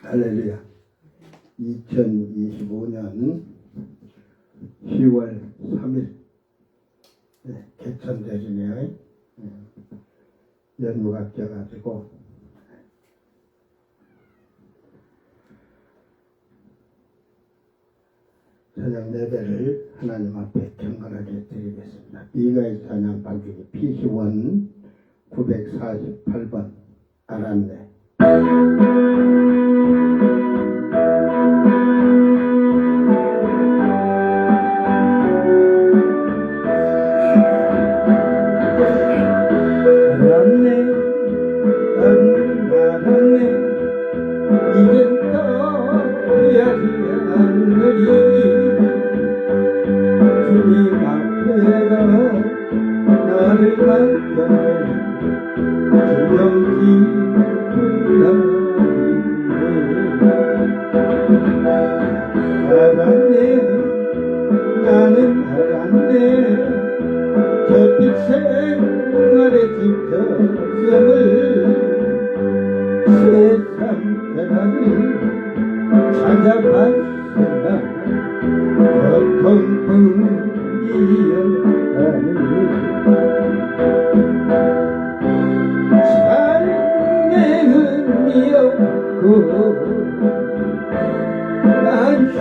할렐루야. 2025년 10월 3일 개천절이네요. 연무가 껴가지고 저녁 예배를 하나님 앞에 경건하게 드리겠습니다. 미가의 찬양 발주기 PC1 948번 알았네. 나는 알았네. 저빛 생활의 지평을 세상 대박을 찾아봤으나 고통뿐이었다니 안식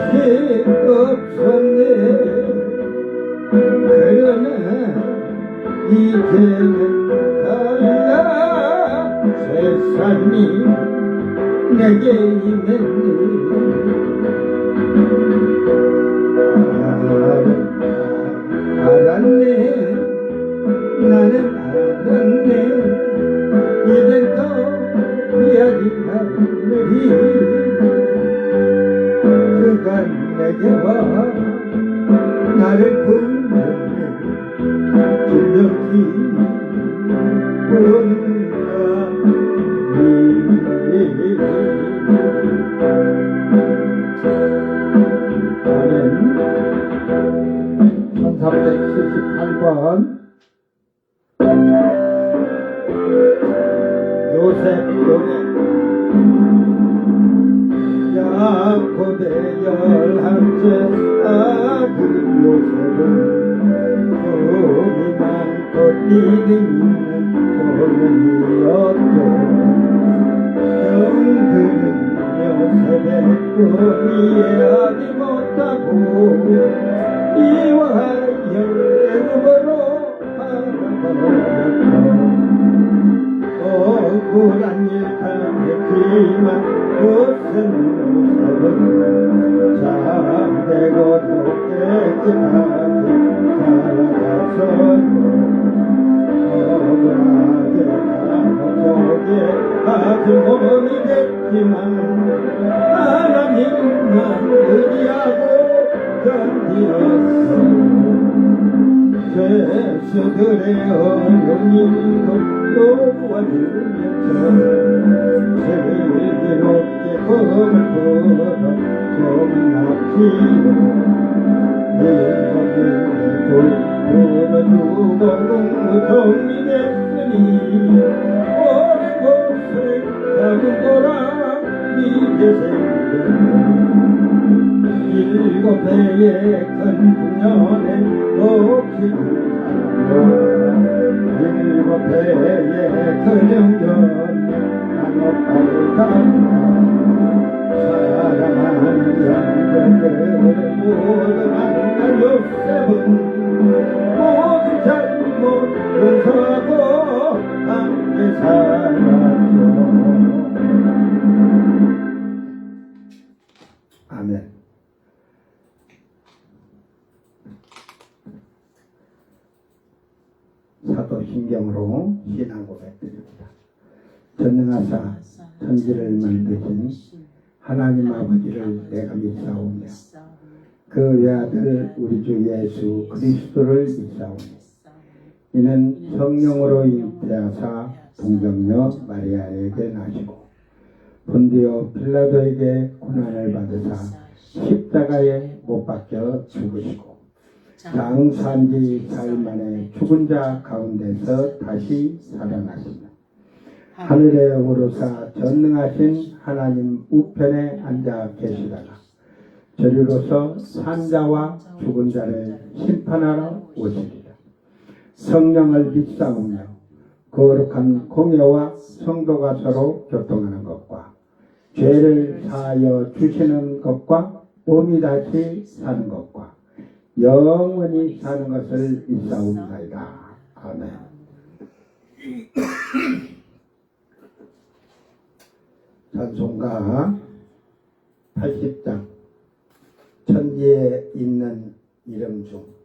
없었네. 그러나 이제는 달라. 세상이 내게 임했네. 알았네. 나는 알았네. 이젠 더 이야기하느니 그가 내게 와 나를 부르네. 주력이 본다. 아멘. 1378번 요셉 노래. 야곱의 11째 아들 요셉은 꿈이 많고 믿음 있는 소년이었고 형들은 요셉의 꿈이 이해하지 못하고 이와하여 애굽으로 바라버렸고 억울한 일 당했지만 무슨 요셉은 잠대고도 깨끗하게 살아가서 억울하게 감옥 속에 아주 몸이겠지만 하나님만 의지하고 견디었어. 죄수들의 어려운 일도 도와주면서 슬기롭게 꿈을 풀어 좀납치고 일곱인의 돌 풀어주고 공무 정리됐으니 오랜 고생 잡은 거라 이제 생겼네. 7배의 큰 풍년에 높이는 7배의 큰 영견에 한옥가를 담아 사랑하는 영견들을 모두 만난 요셉은 모두 잘못 용서하고 함께 살았죠. 아멘. 사도신경으로 신앙 고백드립니다. 전능하사 천지를 만드신 하나님 아버지를 내가 믿사오며 그 외아들 우리 주 예수 그리스도를 믿사오며 이는 성령으로 잉태하사 동정녀 마리아에게 나시고 본디오 빌라도에게 고난을 받으사 십자가에 못 박혀 죽으시고 장사한 지 사흘 만에 죽은 자 가운데서 다시 살아나시며 하늘에 오르사 전능하신 하나님 우편에 앉아 계시다가 저리로서 산자와 죽은 자를 심판하러 오시리라. 성령을 믿사오며 거룩한 공예와 성도가 서로 교통하는 것과 죄를 사하여 주시는 것과 몸이 다시 사는 것과 영원히 사는 것을 믿사옵나이다. 아멘. 찬송가 80장 천지에 있는 이름 중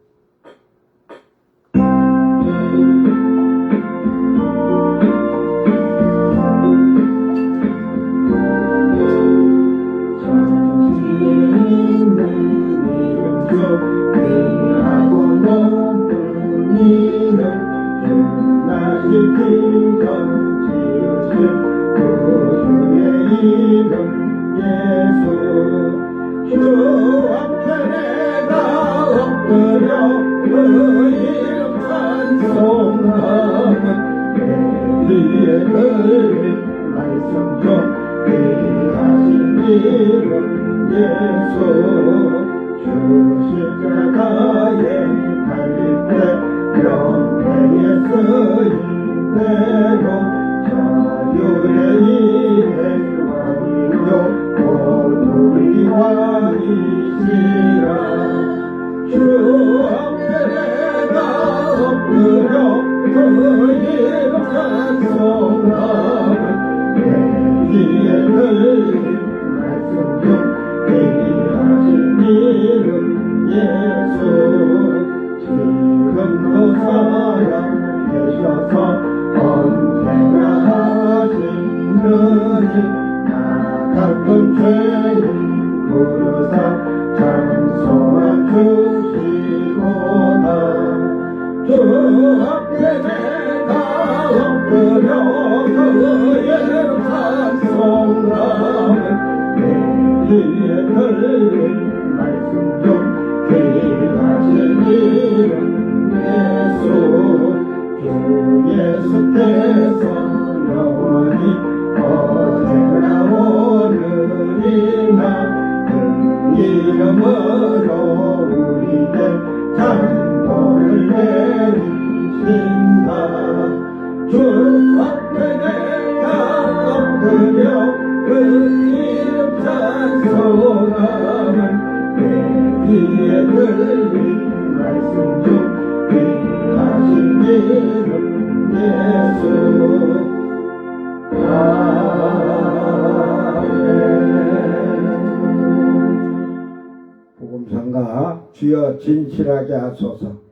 복음성가 주여 진실하게 하소서.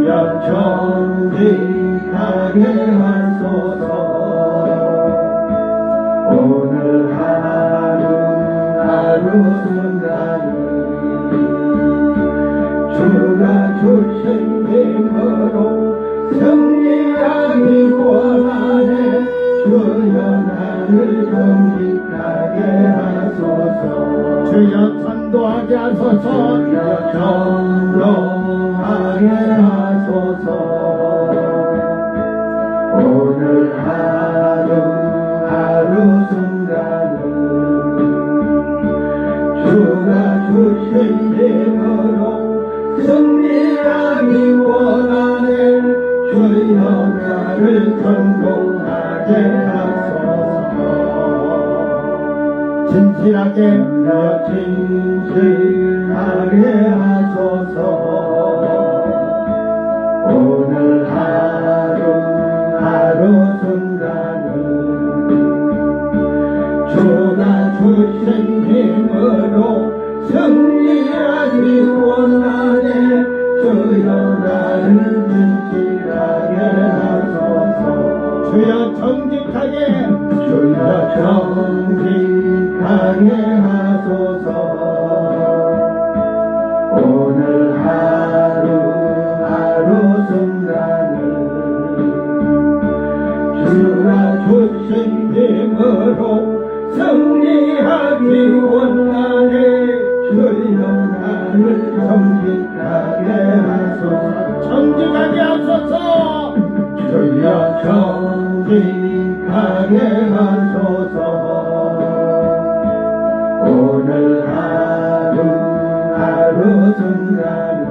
주여 정직하게 주여 전도하게 하소서 주여 전도하게 하소서 오늘 하루 순간을 주가 주신 힘으로 승리하기 원하네 주여 나를 전도하게 하소서 진실하게 진실하게 하소서 오늘 하루 순간을 주가 주신 힘으로 승리하기 원하네 주여 나를 진실하게 하소서 주여 정직하게 주여 정직하게 하소서 오늘 하루 순간을 주가 주신 힘으로 승리하기 원하네 주여 나를 정직하게 하소서 정직하게 하소서 주여 정직하게 하소서 오늘 하루 순간을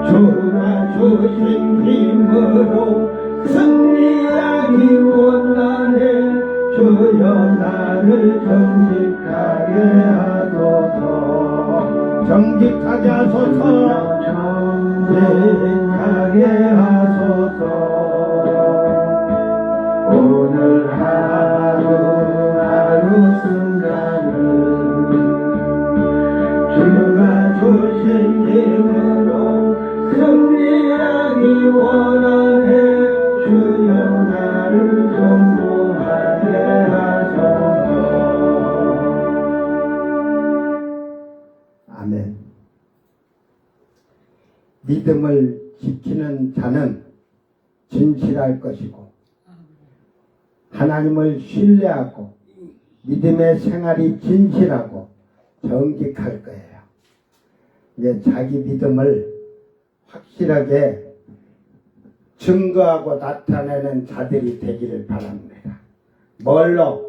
주가 주신 힘으로 승리하기 원하네 주여 나를 정직하게 하소서 정직하게 하소서 정직하게 하소서 오늘 하루 순간을 주가 주신 힘으로 승리하기 원하네 주여 나를 전도하게 하소서 아멘. 믿음을 지키는 자는 진실할 것이고 하나님을 신뢰하고 믿음의 생활이 진실하고 정직할 거예요. 이제 자기 믿음을 확실하게 증거하고 나타내는 자들이 되기를 바랍니다. 뭘로?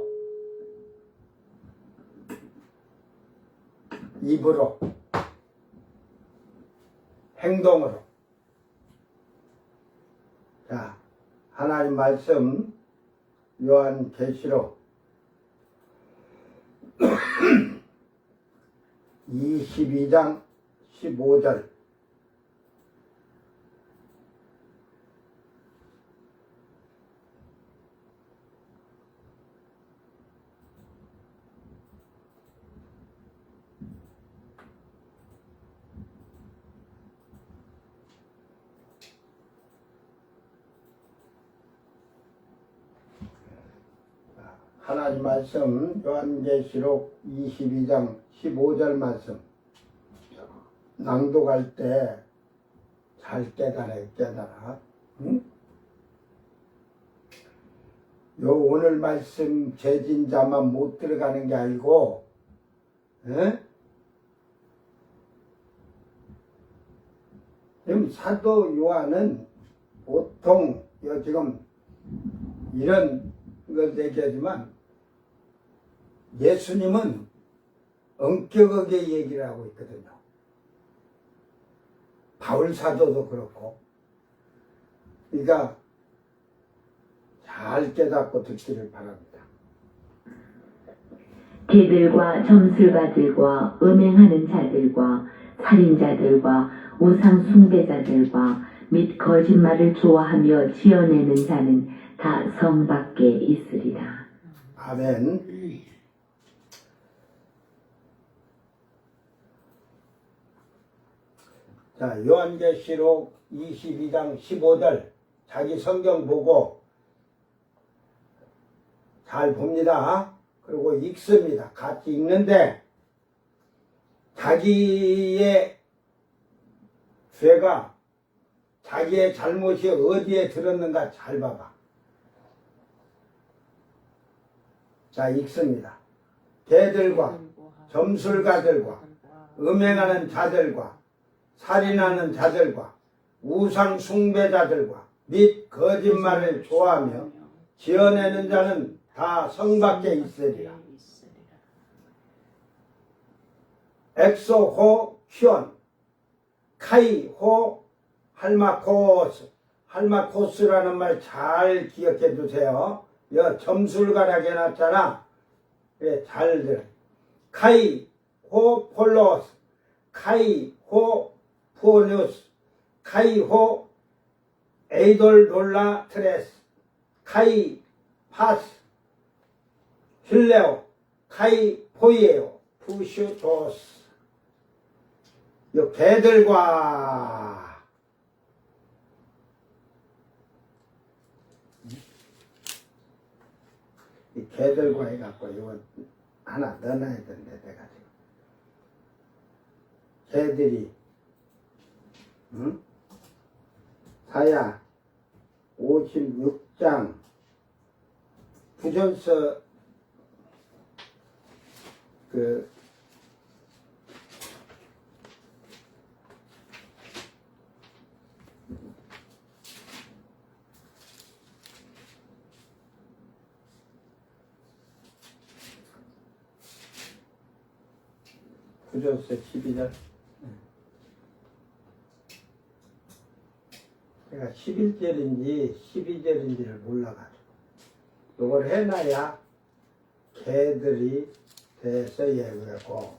입으로, 행동으로. 자, 하나님 말씀 요한계시록 22장 15절 하나님 말씀 요한계시록 22장 15절 말씀 낭독할 때 잘 깨달아. 응? 요 오늘 말씀 제진자만 못 들어가는 게 아니고 지금 사도 요한은 보통 지금 이런 걸 얘기하지만 예수님은 엄격하게 얘기를 하고 있거든요. 바울 사도도 그렇고. 그러니까 잘 깨닫고 듣기를 바랍니다. 개들과 점술가들과 음행하는 자들과 살인자들과 우상 숭배자들과 및 거짓말을 좋아하며 지어내는 자는 다 성 밖에 있으리라. 아멘. 자, 요한계시록 22장 15절 자기 성경 보고 잘 봅니다. 그리고 읽습니다. 같이 읽는데 자기의 죄가 자기의 잘못이 어디에 들었는가 잘 봐봐. 자, 읽습니다. 개들과 점술가들과 음행하는 자들과 살인하는 자들과 우상 숭배자들과 및 거짓말을 좋아하며 지어내는 자는 다 성 밖에 있으리라. 엑소호 퀴온 카이호 할마코스. 할마코스라는 말 잘 기억해 두세요. 여 점술가라고 해놨잖아. 예, 잘 들어. 카이호 폴로스, 카이호 푸오뉴스, 카이호 에이돌롤라 트레스, 카이 파스, 힐레오, 카이 포이에오, 푸슈토스. 요 개들과 이 개들과 해갖고 이거 하나 넣어놔야 되는데 내가 지금 개들이 응? 사야 56장 부전서 그 부전서 12절 제가 11절인지 12절인지를 몰라가지고 이걸 해놔야 개들이 돼서 예고하고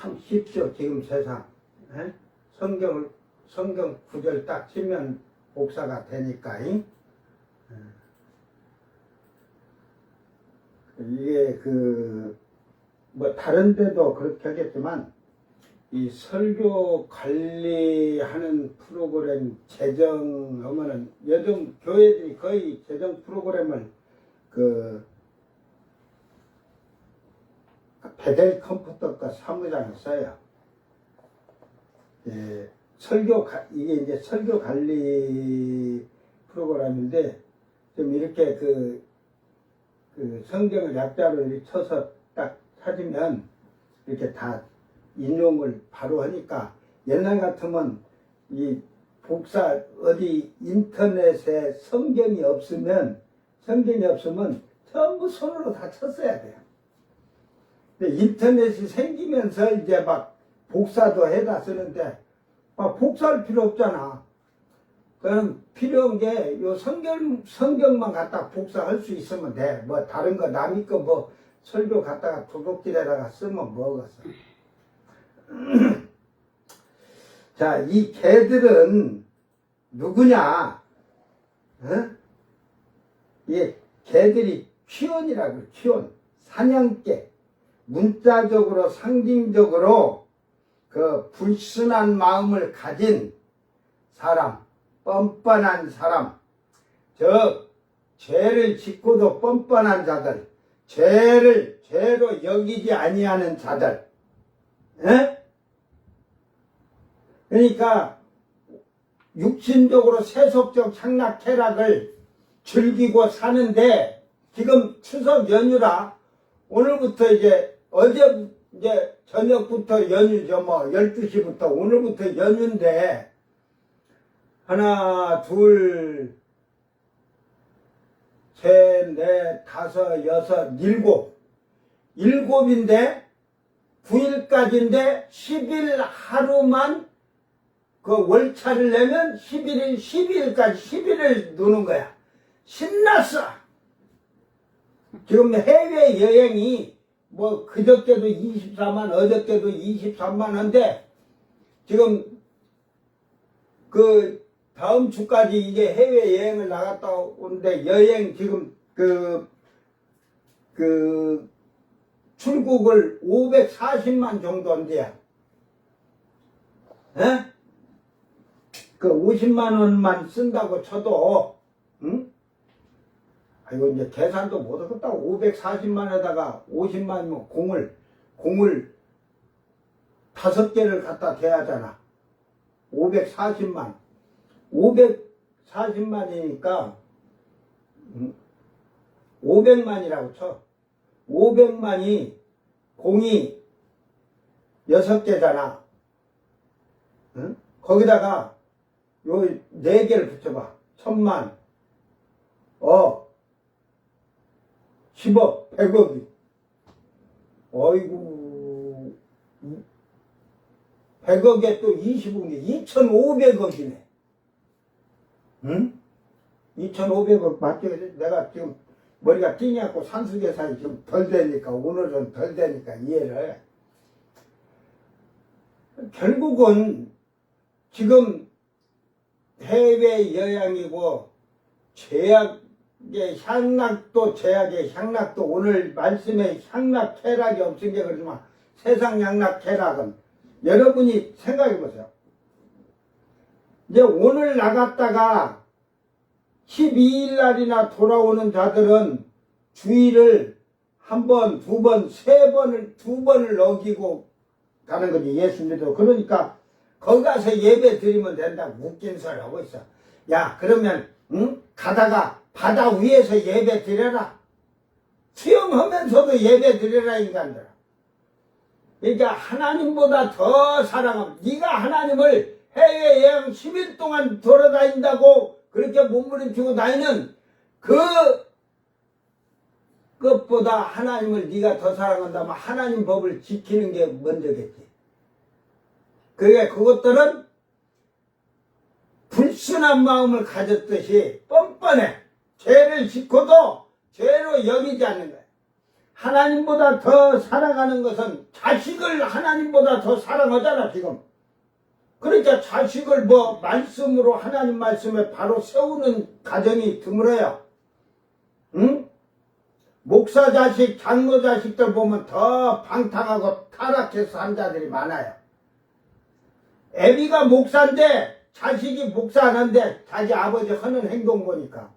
참 쉽죠. 지금 세상. 에? 성경 구절 딱 치면 복사가 되니까. 이게 뭐 다른 데도 그렇게 하겠지만 이 설교 관리하는 프로그램 재정하면은 요즘 교회들이 거의 재정 프로그램을 베델 컴퓨터과 사무장을 써요. 예, 이게 이제 설교 관리 프로그램인데 좀 이렇게 그 성경을 약자로 이렇게 쳐서 딱 찾으면 이렇게 다 인용을 바로 하니까 옛날 같으면 이 복사 어디 인터넷에 성경이 없으면 전부 손으로 다 쳤어야 돼요. 근데 인터넷이 생기면서 이제 막 복사도 해다 쓰는데 막 복사할 필요 없잖아. 그럼 필요한 게 요 성경만 갖다 복사할 수 있으면 돼. 뭐 다른 거 남의 거 뭐 설교 갖다가 도둑질에다가 쓰면 뭐겠어. 자, 이 개들은 누구냐? 어? 이 개들이 취원이라고, 취원. 사냥개. 문자적으로, 상징적으로 그 불순한 마음을 가진 사람, 뻔뻔한 사람, 즉, 죄를 짓고도 뻔뻔한 자들, 죄를 죄로 여기지 아니하는 자들, 에? 그러니까 육신적으로 세속적 향락 쾌락을 즐기고 사는데 지금 추석 연휴라 오늘부터 어제 저녁부터 연휴죠. 뭐 12시부터 오늘부터 연휴인데 하나 둘 셋 넷 다섯 여섯 일곱인데 9일까지인데 10일 하루만 그 월차를 내면 12일까지 10일을 노는 거야. 신났어. 지금 해외 여행이 뭐 그저께도 24만 어저께도 23만 원인데 지금 그 다음 주까지 이제 해외 여행을 나갔다 오는데 여행 지금 출국을 540만 정도 한대요. 에? 그 50만 원만 쓴다고 쳐도, 응? 아이고, 이제 계산도 못하겠다. 540만 원에다가 50만이면 공을 5개를 갖다 대야잖아. 540만. 540만이니까, 500만이라고 쳐. 500만이 공이 6개잖아. 응? 거기다가 요 4개를 붙여봐. 1000만, 10억, 100억이. 어이구, 100억에 또 20억이 2,500억이네. 응? 2,500억 맞죠? 내가 지금 머리가 띵해갖고 산수계산이 좀 덜 되니까, 오늘은 덜 되니까 이해를 해. 결국은 지금 해외 여행이고 죄악의 향락도 죄악의 향락도 오늘 말씀에 향락 쾌락이 없은 게 그렇지만 세상 향락 쾌락은 여러분이 생각해 보세요. 이제 오늘 나갔다가 12일 날이나 돌아오는 자들은 주일을 한 번, 두 번, 두 번을 어기고 가는 거지, 예수 믿어. 그러니까 거기 가서 예배 드리면 된다고 웃긴 소리 하고 있어. 야, 그러면 가다가 바다 위에서 예배 드려라. 수영하면서도 예배 드려라, 인간들아. 그러니까 하나님보다 더 사랑하면 네가 하나님을 해외여행 10일 동안 돌아다닌다고 그렇게 몸부림치고 다니는 그것보다 하나님을 네가 더 사랑한다면 하나님 법을 지키는 게 먼저겠지. 그러니까 그것들은 불순한 마음을 가졌듯이 뻔뻔해. 죄를 짓고도 죄로 여기지 않는 거야. 하나님보다 더 사랑하는 것은 자식을 하나님보다 더 사랑하잖아 지금. 그러니까 자식을 뭐 말씀으로 하나님 말씀에 바로 세우는 가정이 드물어요. 응? 목사 자식, 장로 자식들 보면 더 방탕하고 타락해서 산 자들이 많아요. 애비가 목사인데 자식이 목사 안 하는데 자기 아버지 하는 행동 보니까.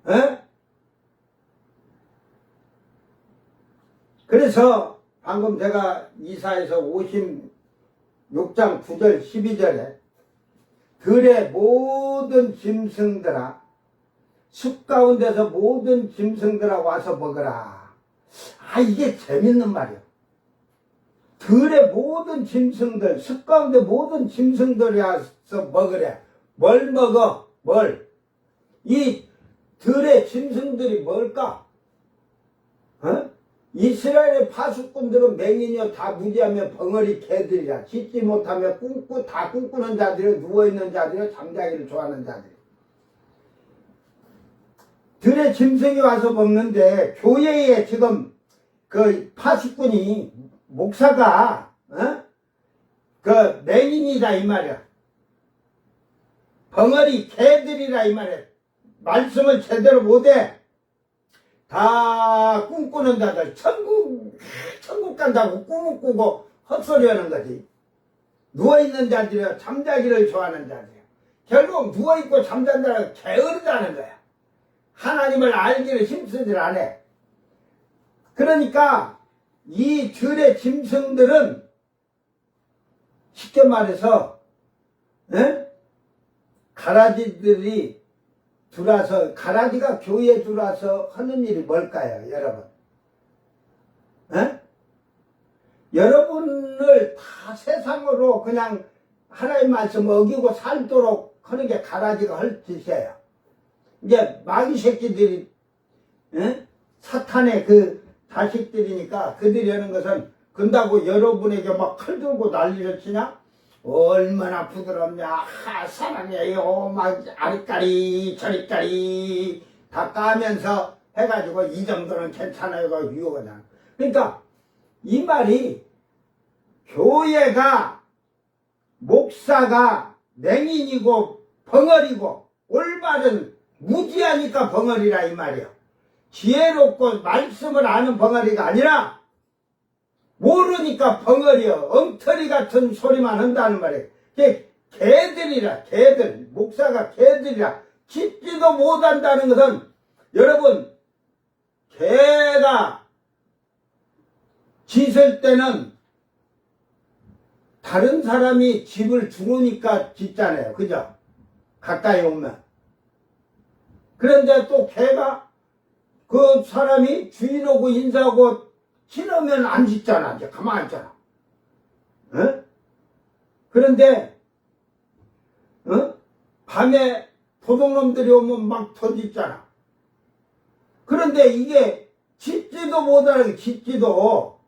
에? 그래서 방금 제가 이사에서 56장 9절 12절에 들의 모든 짐승들아 숲 가운데서 모든 짐승들아 와서 먹으라. 아 이게 재밌는 말이야. 들의 모든 짐승들 숲 가운데 모든 짐승들이 와서 먹으래. 뭘 먹어? 뭘? 이 들의 짐승들이 뭘까? 어? 이스라엘의 파수꾼들은 맹인이여 다 무지하며 벙어리 개들이라. 짖지 못하며 다 꿈꾸는 자들이여 누워있는 자들이여 잠자기를 좋아하는 자들이여. 들의 짐승이 와서 먹는데 교회에 지금 그 파수꾼이 목사가 그 맹인이다 이 말이야. 벙어리 개들이라 이 말이야. 말씀을 제대로 못해. 다 꿈꾸는 자들, 천국 간다고 꿈을 꾸고 헛소리 하는 거지. 누워있는 자들이요, 잠자기를 좋아하는 자들이요. 결국 누워있고 잠잔다는 게으르다는 거야. 하나님을 알기를 힘쓰질 않아. 그러니까 이 들의 짐승들은 쉽게 말해서 가라지들이 들어와서 가라지가 교회에 들어와서 하는 일이 뭘까요 여러분? 여러분을 다 세상으로 그냥 하나님 말씀 어기고 살도록 하는 게 가라지가 할 짓이에요. 이제 마귀 새끼들이 사탄의 그 자식들이니까 그들이 하는 것은 근다고 여러분에게 막 칼 들고 난리를 치냐? 얼마나 부드럽냐, 사랑해요, 막 아리까리 저리까리 다 까면서 해가지고 이 정도는 괜찮아요 유혹하냐. 그러니까 이 말이 교회가 목사가 맹인이고 벙어리고 올바른 무지하니까 벙어리라 이 말이야. 지혜롭고 말씀을 아는 벙어리가 아니라 모르니까 벙어리여 엉터리 같은 소리만 한다는 말이에요. 개들이라 개들 목사가 개들이라 짖지도 못한다는 것은 여러분 개가 짖을 때는 다른 사람이 집을 들어오니까 짖잖아요. 그죠? 가까이 오면. 그런데 또 개가 그 사람이 주인하고 인사하고 지나면 안 짖잖아. 이제 가만히 있잖아. 그런데 밤에 도둑놈들이 오면 막 던지잖아. 그런데 이게 짖지도 못하는 짖지도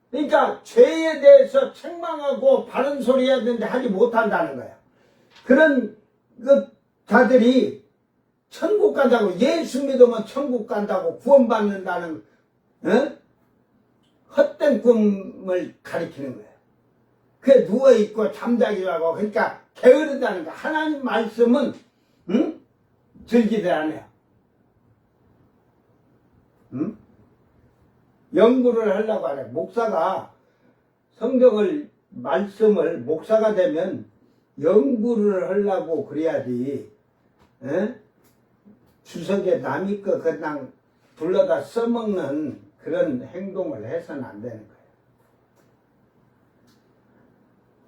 그러니까 죄에 대해서 책망하고 바른 소리 해야 되는데 하지 못한다는 거야. 그런 그 자들이 천국 간다고 예수 믿으면 천국 간다고 구원받는다는 헛된 꿈을 가리키는 거예요. 그게 누워있고 잠자기도 하고 그러니까 게으르다는 거. 하나님 말씀은 즐기들 안 해요. 연구를 하려고 하래. 목사가 성경을 말씀을 목사가 되면 연구를 하려고 그래야지 주석에 남의 거 그냥 불러다 써먹는 그런 행동을 해서는 안 되는 거예요.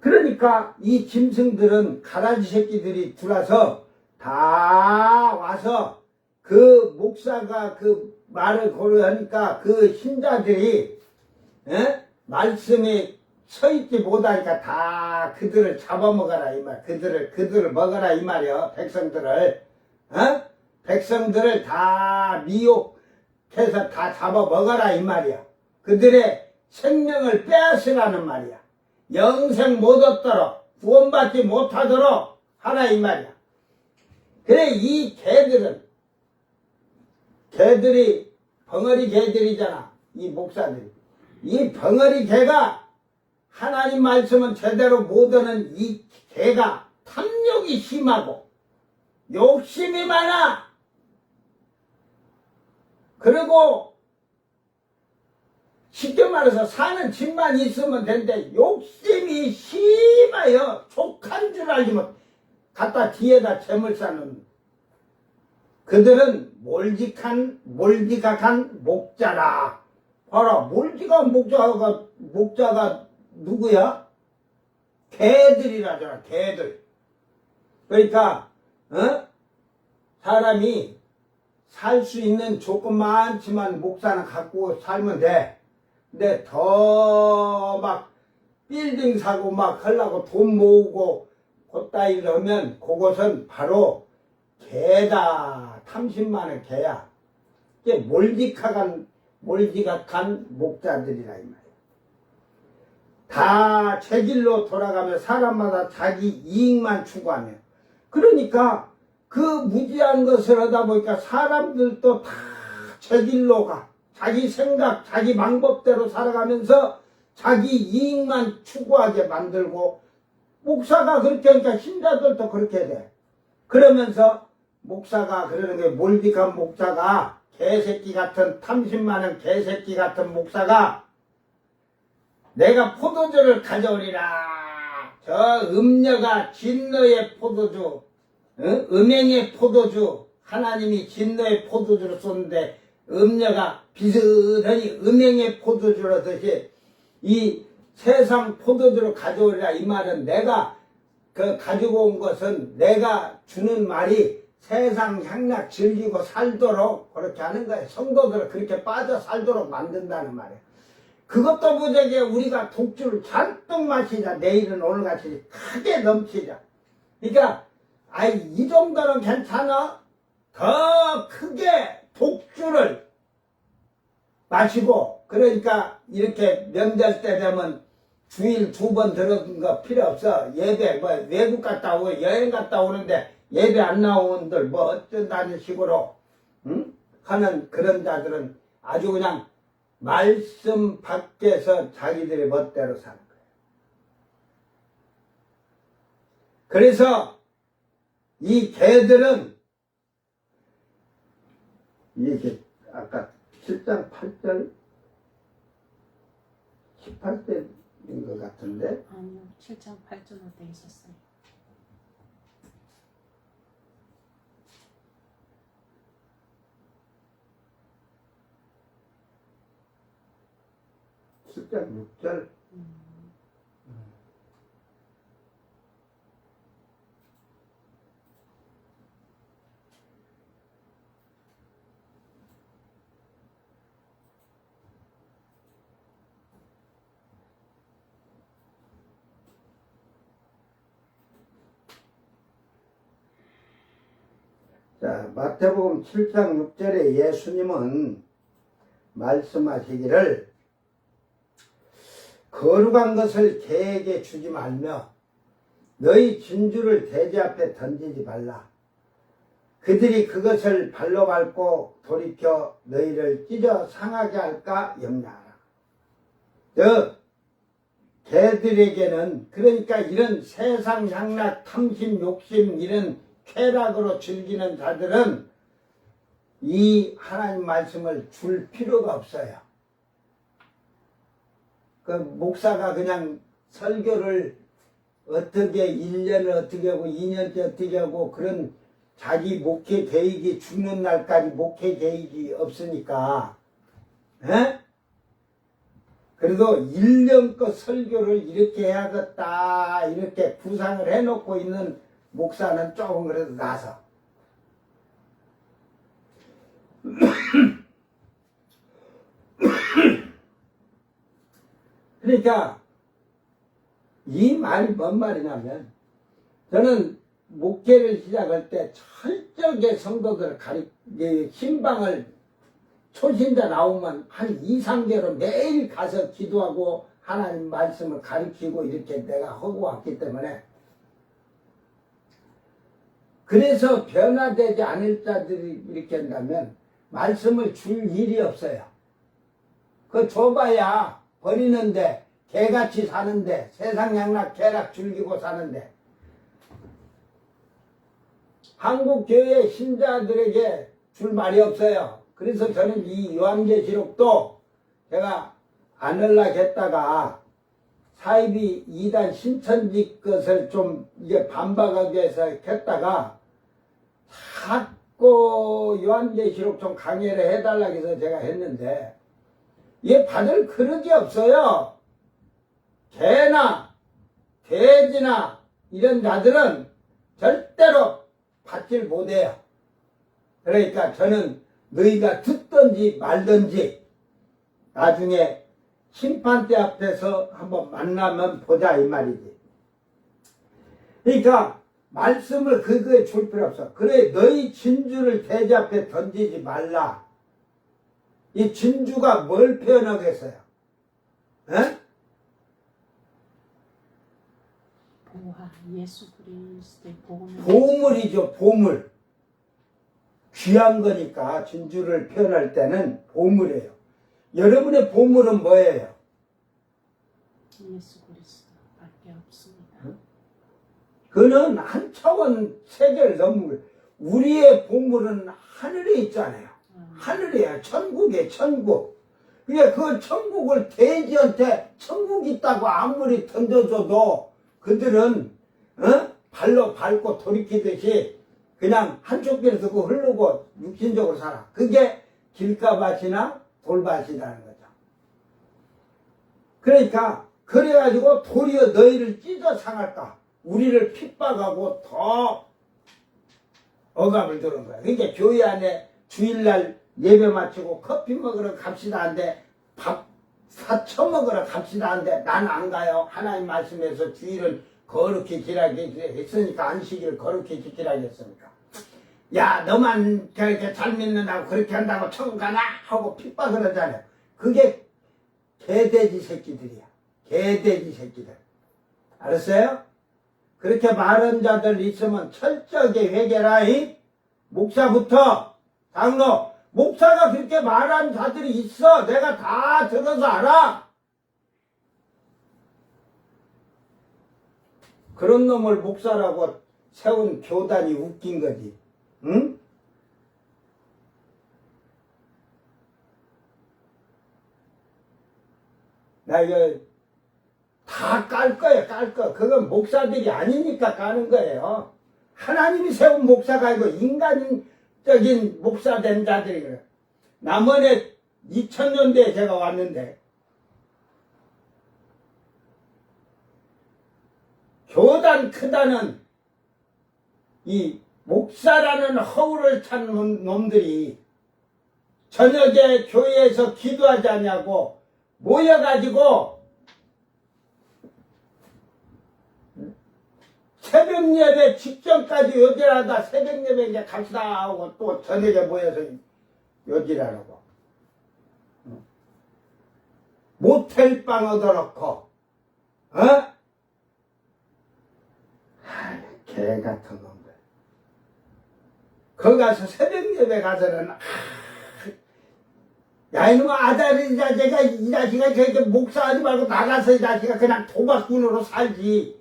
그러니까 이 짐승들은 가라지 새끼들이 들어와서 다 와서 그 목사가 그 말을 고려하니까 그 신자들이 말씀에 서있지 못하니까 다 그들을 잡아먹어라 이 말. 그들을 먹어라 이 말이요. 백성들을 다 미혹해서 다 잡아먹어라 이 말이야. 그들의 생명을 빼앗으라는 말이야. 영생 못 얻도록 구원받지 못하도록 하라 이 말이야. 그래 이 개들이 벙어리 개들이잖아. 이 목사들이. 이 벙어리 개가 하나님 말씀은 제대로 못 듣는 이 개가 탐욕이 심하고 욕심이 많아. 그리고 쉽게 말해서 사는 집만 있으면 되는데 욕심이 심하여 족한 줄 알지만 갖다 뒤에다 재물 쌓는 그들은 몰지각한 목자라. 봐라, 몰지각한 목자가 누구야? 개들이라잖아, 개들. 그러니까 사람이 살 수 있는 조건 많지만 목사는 갖고 살면 돼. 근데 더 막 빌딩 사고 막 하려고 돈 모으고 그따위를 하면 그것은 바로 개다. 탐심만의 개야. 이게 몰지각한 목자들이라 이 말이야. 다 제 길로 돌아가며 사람마다 자기 이익만 추구하며. 그러니까 그 무지한 것을 하다 보니까 사람들도 다 제 길로 가. 자기 생각, 자기 방법대로 살아가면서 자기 이익만 추구하게 만들고, 목사가 그렇게 하니까 신자들도 그렇게 돼. 그러면서 목사가 그러는 게 몰디칸 목사가 개새끼 같은 탐심 많은 개새끼 같은 목사가 내가 포도주를 가져오리라. 저 음녀가 진노의 포도주, 음행의 포도주, 하나님이 진노의 포도주로 쏘는데 음녀가 비슷하니 음행의 포도주로 하듯이 이 세상 포도주로 가져오리라. 이 말은 내가 가지고 온 것은 내가 주는 말이 세상 향락 즐기고 살도록 그렇게 하는 거예요. 성도들을 그렇게 빠져 살도록 만든다는 말이에요. 그것도 무지하게 우리가 독주를 잔뜩 마시자. 내일은 오늘같이 크게 넘치자. 그러니까 이 정도는 괜찮아. 더 크게 독주를 마시고, 그러니까 이렇게 명절 때 되면 주일 2번 들어간 거 필요 없어. 예배 외국 갔다 오고 여행 갔다 오는데 예배 안 나온 분들 어쩐다는 식으로 하는 그런 자들은 아주 그냥 말씀 밖에서 자기들의 멋대로 사는 거예요. 그래서 이 개들은 이게 아까 7장 8절 18절인 것 같은데, 아니요, 7장 8절로 돼 있었어요. 숫자 6절. 자, 마태복음 7장 6절에 예수님은 말씀하시기를 거룩한 것을 개에게 주지 말며 너희 진주를 돼지 앞에 던지지 말라. 그들이 그것을 발로 밟고 돌이켜 너희를 찢어 상하게 할까 염려하라. 개들에게는, 그러니까 이런 세상 향락, 탐심, 욕심, 이런 쾌락으로 즐기는 자들은 이 하나님 말씀을 줄 필요가 없어요. 그 목사가 그냥 설교를 어떻게 1년을 어떻게 하고 2년째 어떻게 하고 그런 자기 목회 계획이 죽는 날까지 목회 계획이 없으니까, 그래도 1년껏 설교를 이렇게 해야겠다 이렇게 구상을 해놓고 있는 목사는 조금 그래도 나서. 그러니까 이 말이 뭔 말이냐면, 저는 목회를 시작할 때 철저하게 성도들을 신방을 초신자 나오면 한 2, 3개월 매일 가서 기도하고 하나님 말씀을 가르치고 이렇게 내가 하고 왔기 때문에, 그래서 변화되지 않을 자들이 이렇게 한다면 말씀을 줄 일이 없어요. 그 줘봐야 버리는데, 개같이 사는데, 세상 양락 개락 즐기고 사는데, 한국 교회 신자들에게 줄 말이 없어요. 그래서 저는 이 요한계시록도 제가 안 하려겠다가 사이비 이단 신천지 것을 좀 이게 반박하기 위해서 했다가 자꾸 요한계시록 좀 강의를 해달라고 해서 제가 했는데 이게 받을 그릇이 없어요. 개나 돼지나 이런 자들은 절대로 받질 못해요. 그러니까 저는 너희가 듣든지 말든지 나중에 심판대 앞에서 한번 만나면 보자 이 말이지. 그러니까 말씀을 그거에 줄 필요 없어. 그래 너희 진주를 돼지 앞에 던지지 말라. 이 진주가 뭘 표현하겠어요? 에? 보화, 예수 그리스도의 보물. 보물이죠, 보물. 귀한 거니까 진주를 표현할 때는 보물이에요. 여러분의 보물은 뭐예요? 예수 그리스도밖에 없습니다. 그는 한 차원 세계를 넘는 우리의 보물은 하늘에 있잖아요. 하늘이에요. 천국이에요. 천국. 그러니까 그 천국을 돼지한테 천국 있다고 아무리 던져줘도 그들은 발로 밟고 돌이키듯이 그냥 한쪽 길을 두고 흐르고 육신적으로 살아. 그게 길가밭이나 돌밭이라는 거죠. 그러니까 그래가지고 도리어 너희를 찢어 상할까. 우리를 핍박하고 더 억압을 두는 거야. 그러니까 교회 안에 주일날 예배 마치고 커피 먹으러 갑시다 한데 밥 사쳐 먹으러 갑시다 한데 난 안 가요. 하나님 말씀에서 주일은 거룩히 지키라고 했으니까 안식일을 거룩히 지키라고 했으니까. 야 너만 그렇게 잘 믿는다고 그렇게 한다고 천국 가나? 하고 핍박을 하잖아요. 그게 개돼지 새끼들이야. 개돼지 새끼들. 알았어요? 그렇게 말한 자들 있으면 철저하게 회개라. 이 목사부터 장로 목사가 그렇게 말한 자들이 있어. 내가 다 들어서 알아. 그런 놈을 목사라고 세운 교단이 웃긴 거지. 응? 나 이거 다 깔 거야, 깔 거. 그건 목사들이 아니니까 까는 거예요. 하나님이 세운 목사가 아니고 인간적인 목사 된 자들이 그래. 남원에 2000년대에 제가 왔는데 교단 크다는 이 목사라는 허울을 찬 놈들이 저녁에 교회에서 기도하지 않냐고 모여가지고 새벽 예배 직전까지 요질하다 새벽 예배 이제 갑시다 하고 또 저녁에 모여서 요질하라고. 모텔방 얻어놓고 개 같은 놈들. 거기 가서 새벽 예배 가서는 야 이놈아 아다리 자식아 이 자식아 저렇게 목사하지 말고 나가서 이 자식아 그냥 도박꾼으로 살지.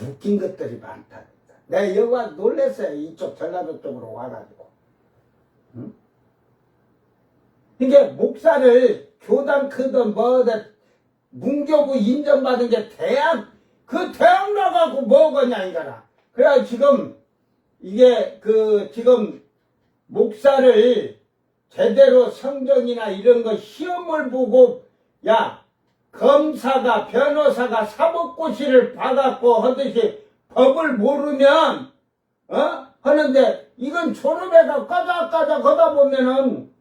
웃긴 것들이 많다. 내가 여기 놀랬어요. 이쪽 전라도 쪽으로 와가지고. 응? 이게 목사를 교단 크든 뭐든 문교부 인정받은 게 대학 그 대학 나가고 뭐거냐 이거라. 그래 지금 이게 지금 목사를 제대로 성경이나 이런 거 시험을 보고 야 검사가 변호사가 사법고시를 봐갖고 하듯이 법을 모르면 하는데 이건 졸업해가 까작까작 하다 보면은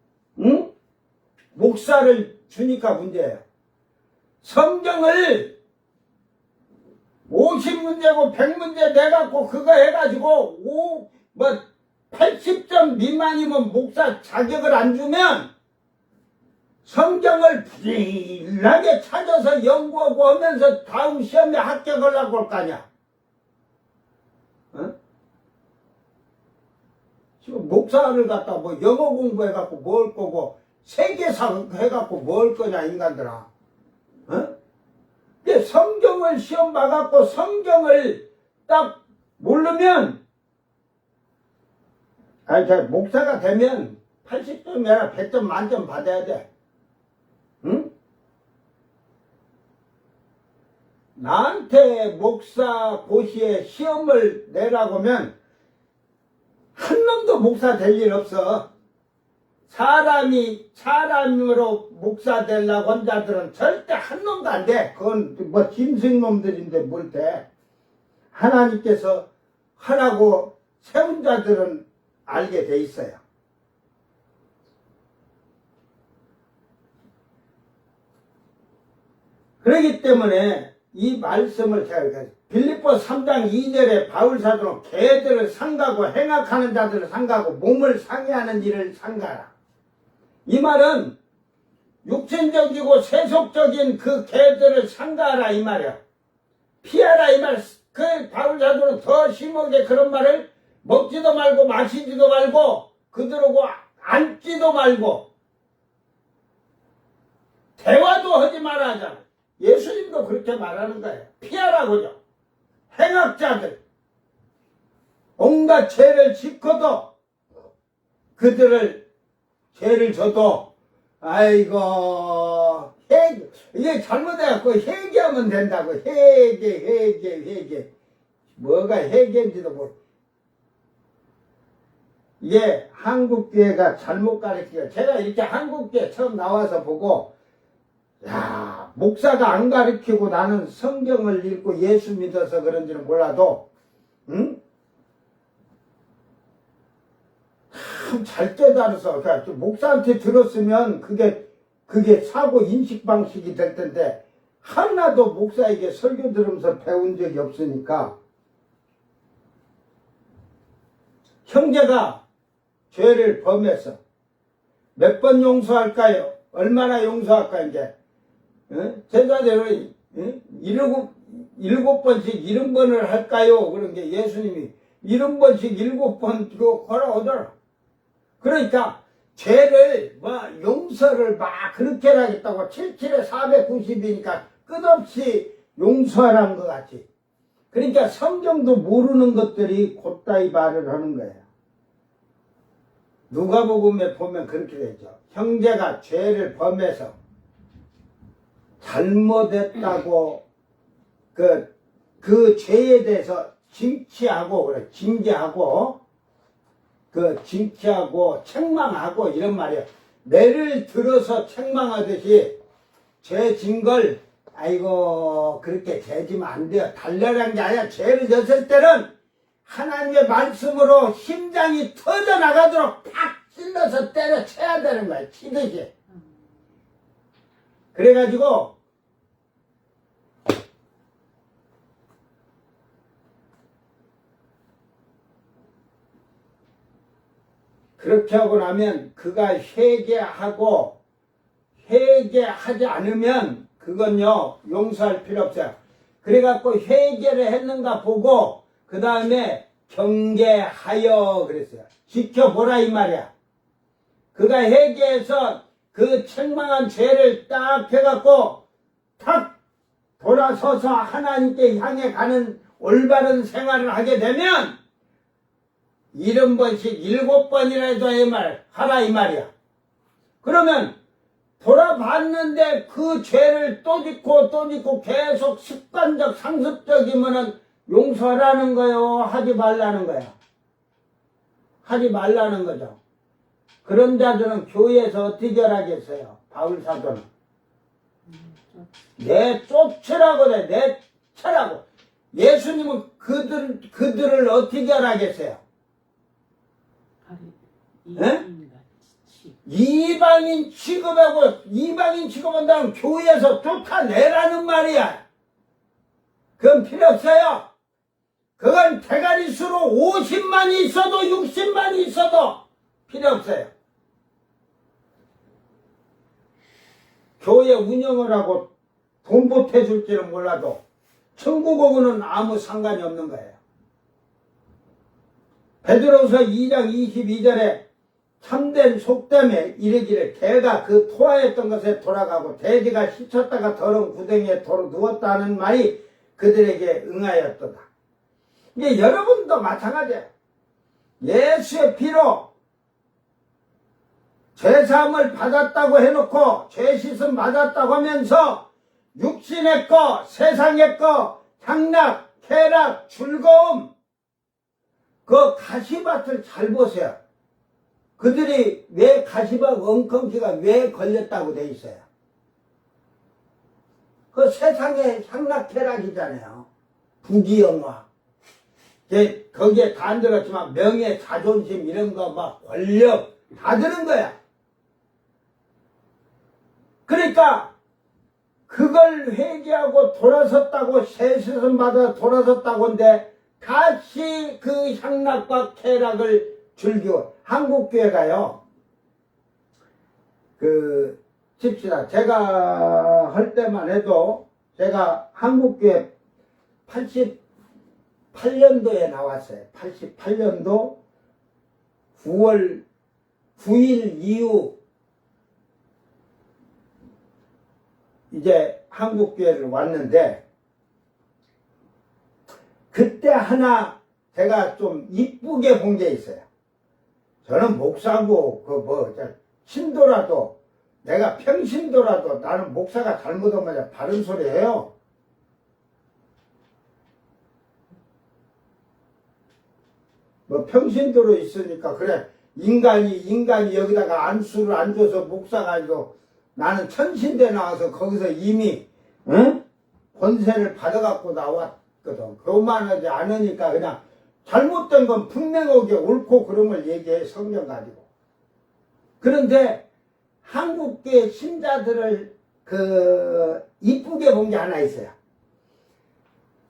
목사를 주니까 문제예요. 성경을 50문제고 100문제 내갖고 그거 해가지고 80점 미만이면 목사 자격을 안 주면 성경을 부지런하게 찾아서 연구하고 하면서 다음 시험에 합격하려고 할 거 아니야. 목사를 갖다 뭐 영어 공부해갖고 뭘 거고 세계사 해갖고 뭘 거냐 인간들아. 어? 근데 성경을 시험 봐갖고 성경을 딱 모르면 아니 저 목사가 되면 80점이 아니라 100점 만점 받아야 돼. 응? 나한테 목사 고시에 시험을 내라고 하면 한 놈도 목사 될 일 없어. 사람으로 목사 되려고 한 자들은 절대 한 놈도 안 돼. 그건 뭐 짐승놈들인데 뭘 돼. 하나님께서 하라고 세운 자들은 알게 돼 있어요. 그렇기 때문에 이 말씀을 제가 빌립보 3장 2절에 바울 사도는 개들을 상가고 행악하는 자들을 상가고 몸을 상해하는 일을 상가라. 이 말은 육신적이고 세속적인 그 개들을 상가하라 이 말이야. 피하라 이 말. 그 바울 사도는 더 심하게 그런 말을 먹지도 말고 마시지도 말고 그들하고 앉지도 말고 대화도 하지 말아 하잖아. 예수님도 그렇게 말하는 거예요. 피하라고요. 행악자들 온갖 죄를 짓고도 그들을 죄를 져도 아이고 이게 잘못해갖고 회개하면 된다고. 회개 뭐가 회개인지도 모르고 이게 한국교회가 잘못 가르치고 제가 이렇게 한국교회 처음 나와서 보고 야 목사가 안 가르치고 나는 성경을 읽고 예수 믿어서 그런지는 몰라도 응? 참 잘 깨달아서 그러니까 목사한테 들었으면 그게 사고 인식 방식이 될 텐데 하나도 목사에게 설교 들으면서 배운 적이 없으니까 형제가 죄를 범해서 몇 번 용서할까요? 얼마나 용서할까 이제 제자들을 7번씩 70번을 할까요? 그런 게 예수님이 70번씩 7번 그거 걸어오더라. 그러니까 죄를 용서를 막 그렇게 하겠다고 77에 490이니까 끝없이 용서하라는 것 같지. 그러니까 성경도 모르는 것들이 곧다이 말을 하는 거예요. 누가복음에 보면 그렇게 되죠. 형제가 죄를 범해서 잘못했다고 그 죄에 대해서 징치하고 그래 징계하고 징치하고 책망하고 이런 말이에요. 매를 들어서 책망하듯이 죄 진 걸 아이고 그렇게 죄 지면 안 돼요. 달려란 게 아니라 죄를 졌을 때는 하나님의 말씀으로 심장이 터져나가도록 팍 찔러서 때려쳐야 되는 거야. 치듯이. 그래가지고 그렇게 하고 나면 그가 회개하지 않으면 그건요 용서할 필요 없어요. 그래갖고 회개를 했는가 보고 그 다음에 경계하여 그랬어요. 지켜보라 이 말이야. 그가 회개해서 그 책망한 죄를 딱 해갖고 탁 돌아서서 하나님께 향해 가는 올바른 생활을 하게 되면 70번씩 7번이라도 하라 이 말이야. 그러면 돌아봤는데 그 죄를 또 짓고 계속 습관적 상습적이면은 용서하라는 거요? 하지 말라는 거야? 하지 말라는 거죠. 그런 자들은 교회에서 어떻게 하겠어요? 바울 사도는. 쫓으라고 돼. 내쳐라고. 예수님은 그들을 어떻게 하겠어요? 이방인 취급하고 이방인 취급한다면 교회에서 쫓아내라는 말이야. 그건 필요 없어요. 그건 대가리 수로 50만이 있어도 60만이 있어도 필요 없어요. 교회 운영을 하고 돈 보태줄지는 몰라도 천국 오고는 아무 상관이 없는 거예요. 베드로서 2장 22절에 참된 속담에 이르기를 개가 그 토하였던 것에 돌아가고 돼지가 씻었다가 더러운 구덩이에 도로 누웠다는 말이 그들에게 응하였도다. 이게 여러분도 마찬가지예요. 예수의 피로 죄사함을 받았다고 해놓고 죄 씻음 받았다고 하면서 육신의 거, 세상의 거, 향락, 쾌락, 즐거움, 그 가시밭을 잘 보세요. 그들이 왜 가시밭 엉겅퀴가 왜 걸렸다고 돼 있어요? 그 세상의 향락, 쾌락이잖아요. 부귀영화. 거기에 다 안 들었지만 명예, 자존심 이런 거 막 권력 다 드는 거야. 그러니까 그걸 회개하고 돌아섰다고 세시선 받아 돌아섰다고 한데 다시 그 향락과 쾌락을 즐기고 한국교회가요. 칩시다. 제가 할 때만 해도 제가 한국교회 88년도에 나왔어요. 88년도 9월 9일 이후 이제 한국교회를 왔는데 그때 하나 제가 좀 이쁘게 본 게 있어요. 저는 목사고 신도라도 내가 평신도라도 나는 목사가 잘못하면 바른 소리 해요. 뭐 평신도로 있으니까 그래 인간이 여기다가 안수를 안 줘서 목사가 아니고 나는 천신대 나와서 거기서 이미 권세를 받아갖고 나왔거든. 그것만 하지 않으니까 그냥 잘못된 건 분명하게 옳고 그름을 얘기해 성경 가지고. 그런데 한국계 신자들을 이쁘게 본 게 하나 있어요.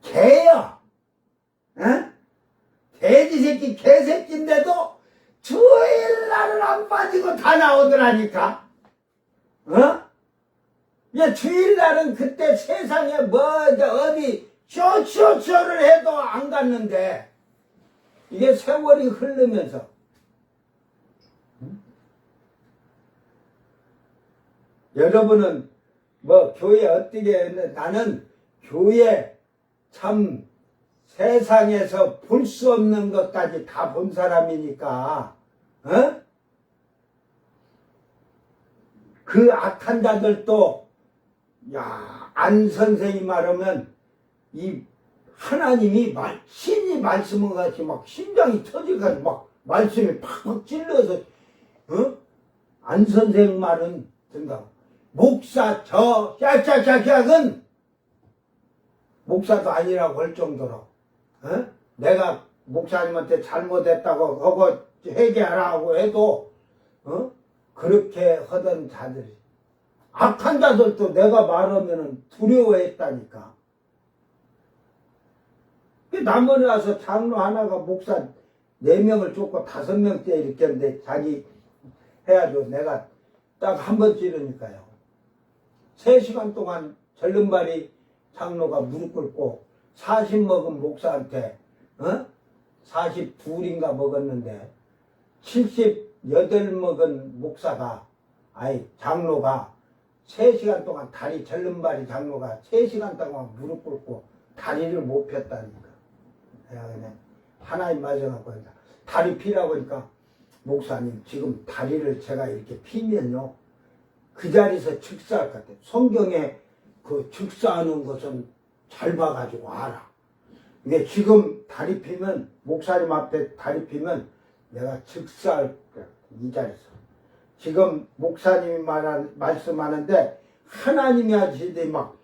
개요. 돼지 새끼 개새끼인데도 주일날은 안 빠지고 다 나오더라니까. 주일날은 그때 세상에 어디 쇼를 해도 안 갔는데 이게 세월이 흐르면서 여러분은 교회 어떻게 했는데 나는 교회 참 세상에서 볼 수 없는 것까지 다 본 사람이니까 그 악한 자들도 안 선생님 말하면 이 하나님이 신이 말씀을 같이 막 심장이 터지고 막 말씀이 팍팍 찔러서 안 선생 말은 든다. 목사 짝짝짝짝은 목사도 아니라고 할 정도로 내가 목사님한테 잘못했다고 하고 회개하라고 해도 그렇게 하던 자들이 악한 자들도 내가 말하면 두려워했다니까. 남원에 와서 장로 하나가 목사 4명을 쫓고 5명째 이렇게 했는데 자기 해야죠. 내가 딱 한 번 찌르니까요. 3시간 동안 절름발이 장로가 무릎 꿇고 40 먹은 목사한테 42인가 먹었는데 78 먹은 목사가 장로가 3시간 동안 절름발이 장로가 3시간 동안 무릎 꿇고 다리를 못 폈다니까. 내가 그냥 하나님 말씀하고 다리 피라고 하니까 목사님 지금 다리를 제가 이렇게 피면요 그 자리에서 즉사할 것 같아요. 성경에 그 즉사하는 것은 잘 봐가지고 알아. 근데 지금 다리 피면 목사님 앞에 다리 피면 내가 즉사할 거야. 이 자리에서. 지금 목사님이 말씀하는데 하나님이 하시더니 막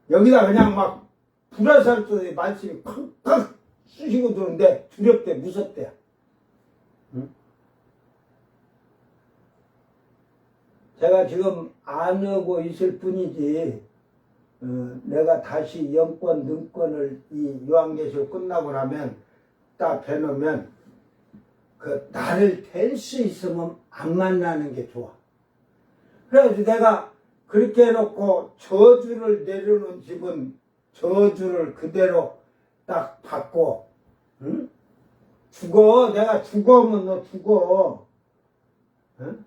여기다 그냥 막 불화살 쏘더니 말씀이 콱콱 쑤시고 들어오는데 두렵대 무섭대. 제가 지금 안 하고 있을 뿐이지 내가 다시 영권 능권을 이 요한계시록 끝나고 나면 딱 해놓으면 나를 될 수 있으면 안 만나는 게 좋아. 그래가지고 내가 그렇게 해놓고 저주를 내려놓은 집은 저주를 그대로 딱 받고 죽어. 내가 죽어면 너 죽어. 응?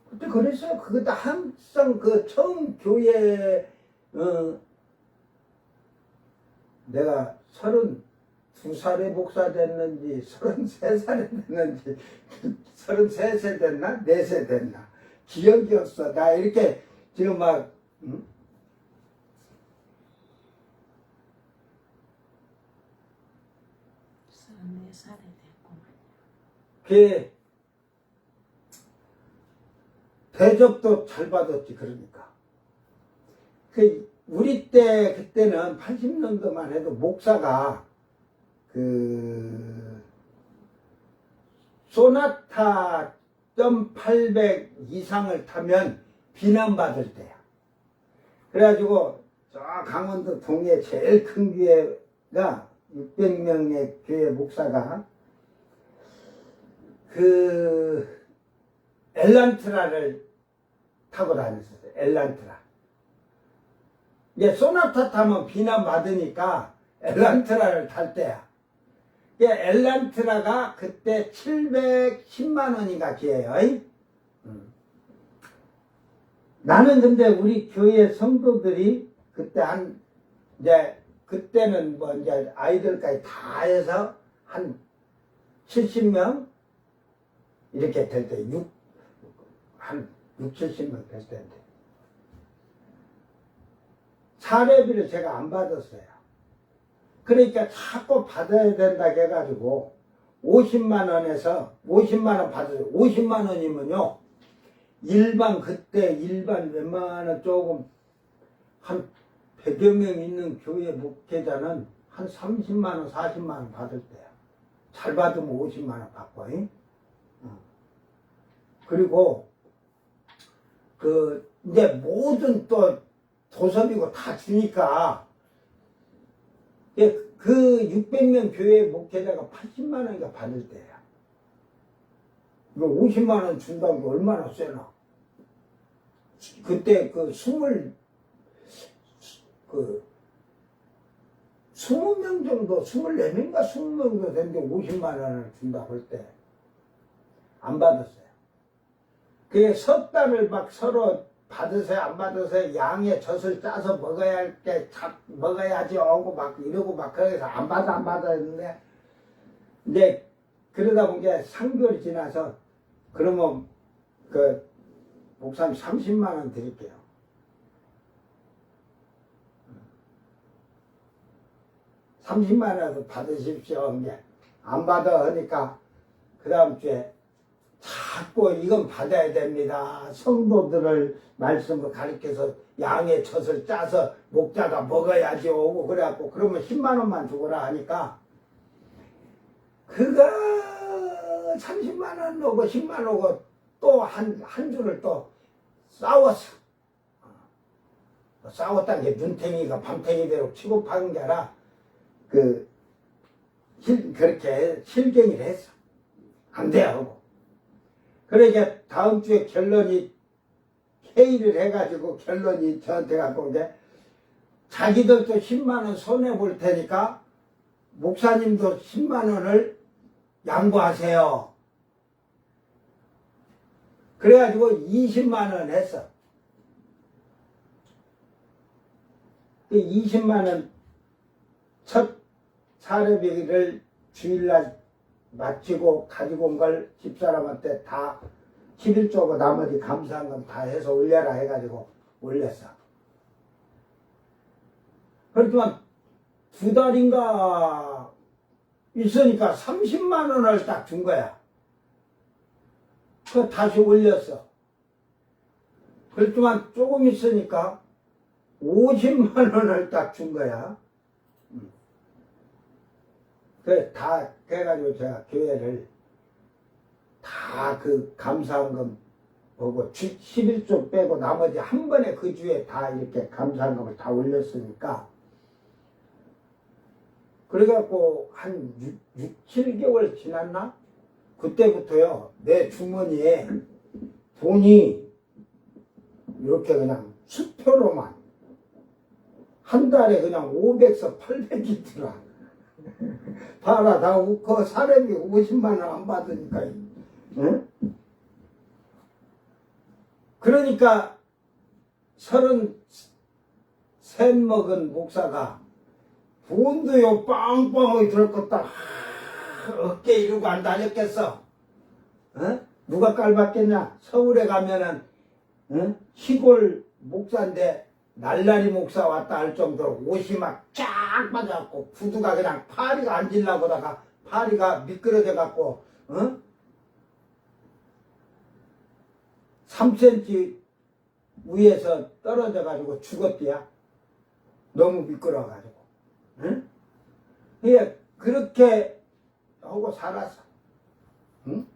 그때 그랬어요. 그것도 항상 그 처음 교회, 내가 32살에 목사됐는지, 33살에 됐는지, 33세 됐나? 4세 됐나? 기억이 없어. 나 이렇게 지금 막, 응? 네 살이 됐구만. 그 대접도 잘 받았지. 그러니까 그 우리 때 그때는 80년도만 해도 목사가 그 소나타 800 이상을 타면 비난받을 때야. 그래가지고 저 강원도 동해 제일 큰 교회가 600명의 교회 목사가 그 엘란트라를 타고 다녔었어요. 엘란트라. 이게 소나타 타면 비난받으니까 엘란트라를 탈 때야. 엘란트라가 그때 710만 원인가 기해요. 나는 근데 우리 교회 성도들이 그때 이제 그때는 뭐 이제 아이들까지 다 해서 한 70명 이렇게 될 때, 한 6, 70명 될 때인데 사례비를 제가 안 받았어요. 그러니까 자꾸 받아야 된다 해가지고 50만 원에서 50만 원 받았어요. 50만 원이면요 그때 일반 웬만한 조금 한 100여 명 있는 교회 목회자는 한 30만 원, 40만 원 받을 때야. 잘 받으면 50만 원 받고. 그리고 이제 모든 또 도섭이고 다 주니까 그 600명 교회 목회자가 80만 원인가 받을 때야. 이거 50만 원 준다는 게 얼마나 세나. 그때 20명 정도, 24명인가 20명 정도 됐는데 50만 원을 준다고 할 때 안 받았어요. 그게 석 달을 막 서로 받으세요, 안 받으세요, 양의 젖을 짜서 먹어야 할 게 먹어야지 하고 막 이러고 막 그래서 안 받아 했는데 이제 그러다 보니까 3개월이 지나서 그러면 목사님 30만 원 드릴게요. $30만 원도 받으십시오. 이제 안 받아 하니까 그 다음 주에 자꾸 이건 받아야 됩니다. 성도들을 말씀을 가르쳐서 양의 젖을 짜서 목자가 먹어야지 오고 그래갖고 그러면 10만 원만 주거라 하니까 그거 30만 원 오고 10만 원 오고 또 한 주를 또 싸웠어. 싸웠다는 게 눈탱이가 밤탱이대로 치고 파는 게 아니라 그렇게 실갱이를 했어. 안 돼 하고. 그러니까 다음 주에 결론이 회의를 해가지고 결론이 저한테 갖고 온 게 자기들도 10만 원 손해 볼 테니까 목사님도 10만 원을 양보하세요. 그래가지고 20만 원 했어. 그 20만 원 첫 사례비를 주일날 마치고 가지고 온 걸 집사람한테 다 11조고 나머지 감사한 건 다 해서 올려라 해가지고 올렸어. 그렇지만 2달인가 있으니까 30만 원을 딱 준 거야. 그 다시 올렸어. 그렇지만 조금 있으니까 50만 원을 딱 준 거야. 그래가지고 제가 교회를 다 감사한금 보고 11조 빼고 나머지 한 번에 그 주에 다 이렇게 감사한금을 다 올렸으니까 그래갖고 한 6, 7개월 지났나? 그때부터요 내 주머니에 돈이 이렇게 그냥 수표로만 한 달에 그냥 500서 800이 들어와. 봐라, 그 사람이 50만 원 안 받으니까. 응? 그러니까 33 먹은 목사가 돈도요 빵빵하게 들었겠다. 어깨 이루고 안 다녔겠어. 어? 누가 깔봤겠냐? 서울에 가면은 시골 목사인데 날라리 목사 왔다 할 정도로 옷이 막 쫙 빠져갖고 구두가 그냥 파리가 앉으려고다가 파리가 미끄러져 갖고 3cm 위에서 떨어져 가지고 죽었대야. 너무 미끄러워 가지고. 응? 그렇게 하고 살았어. 응?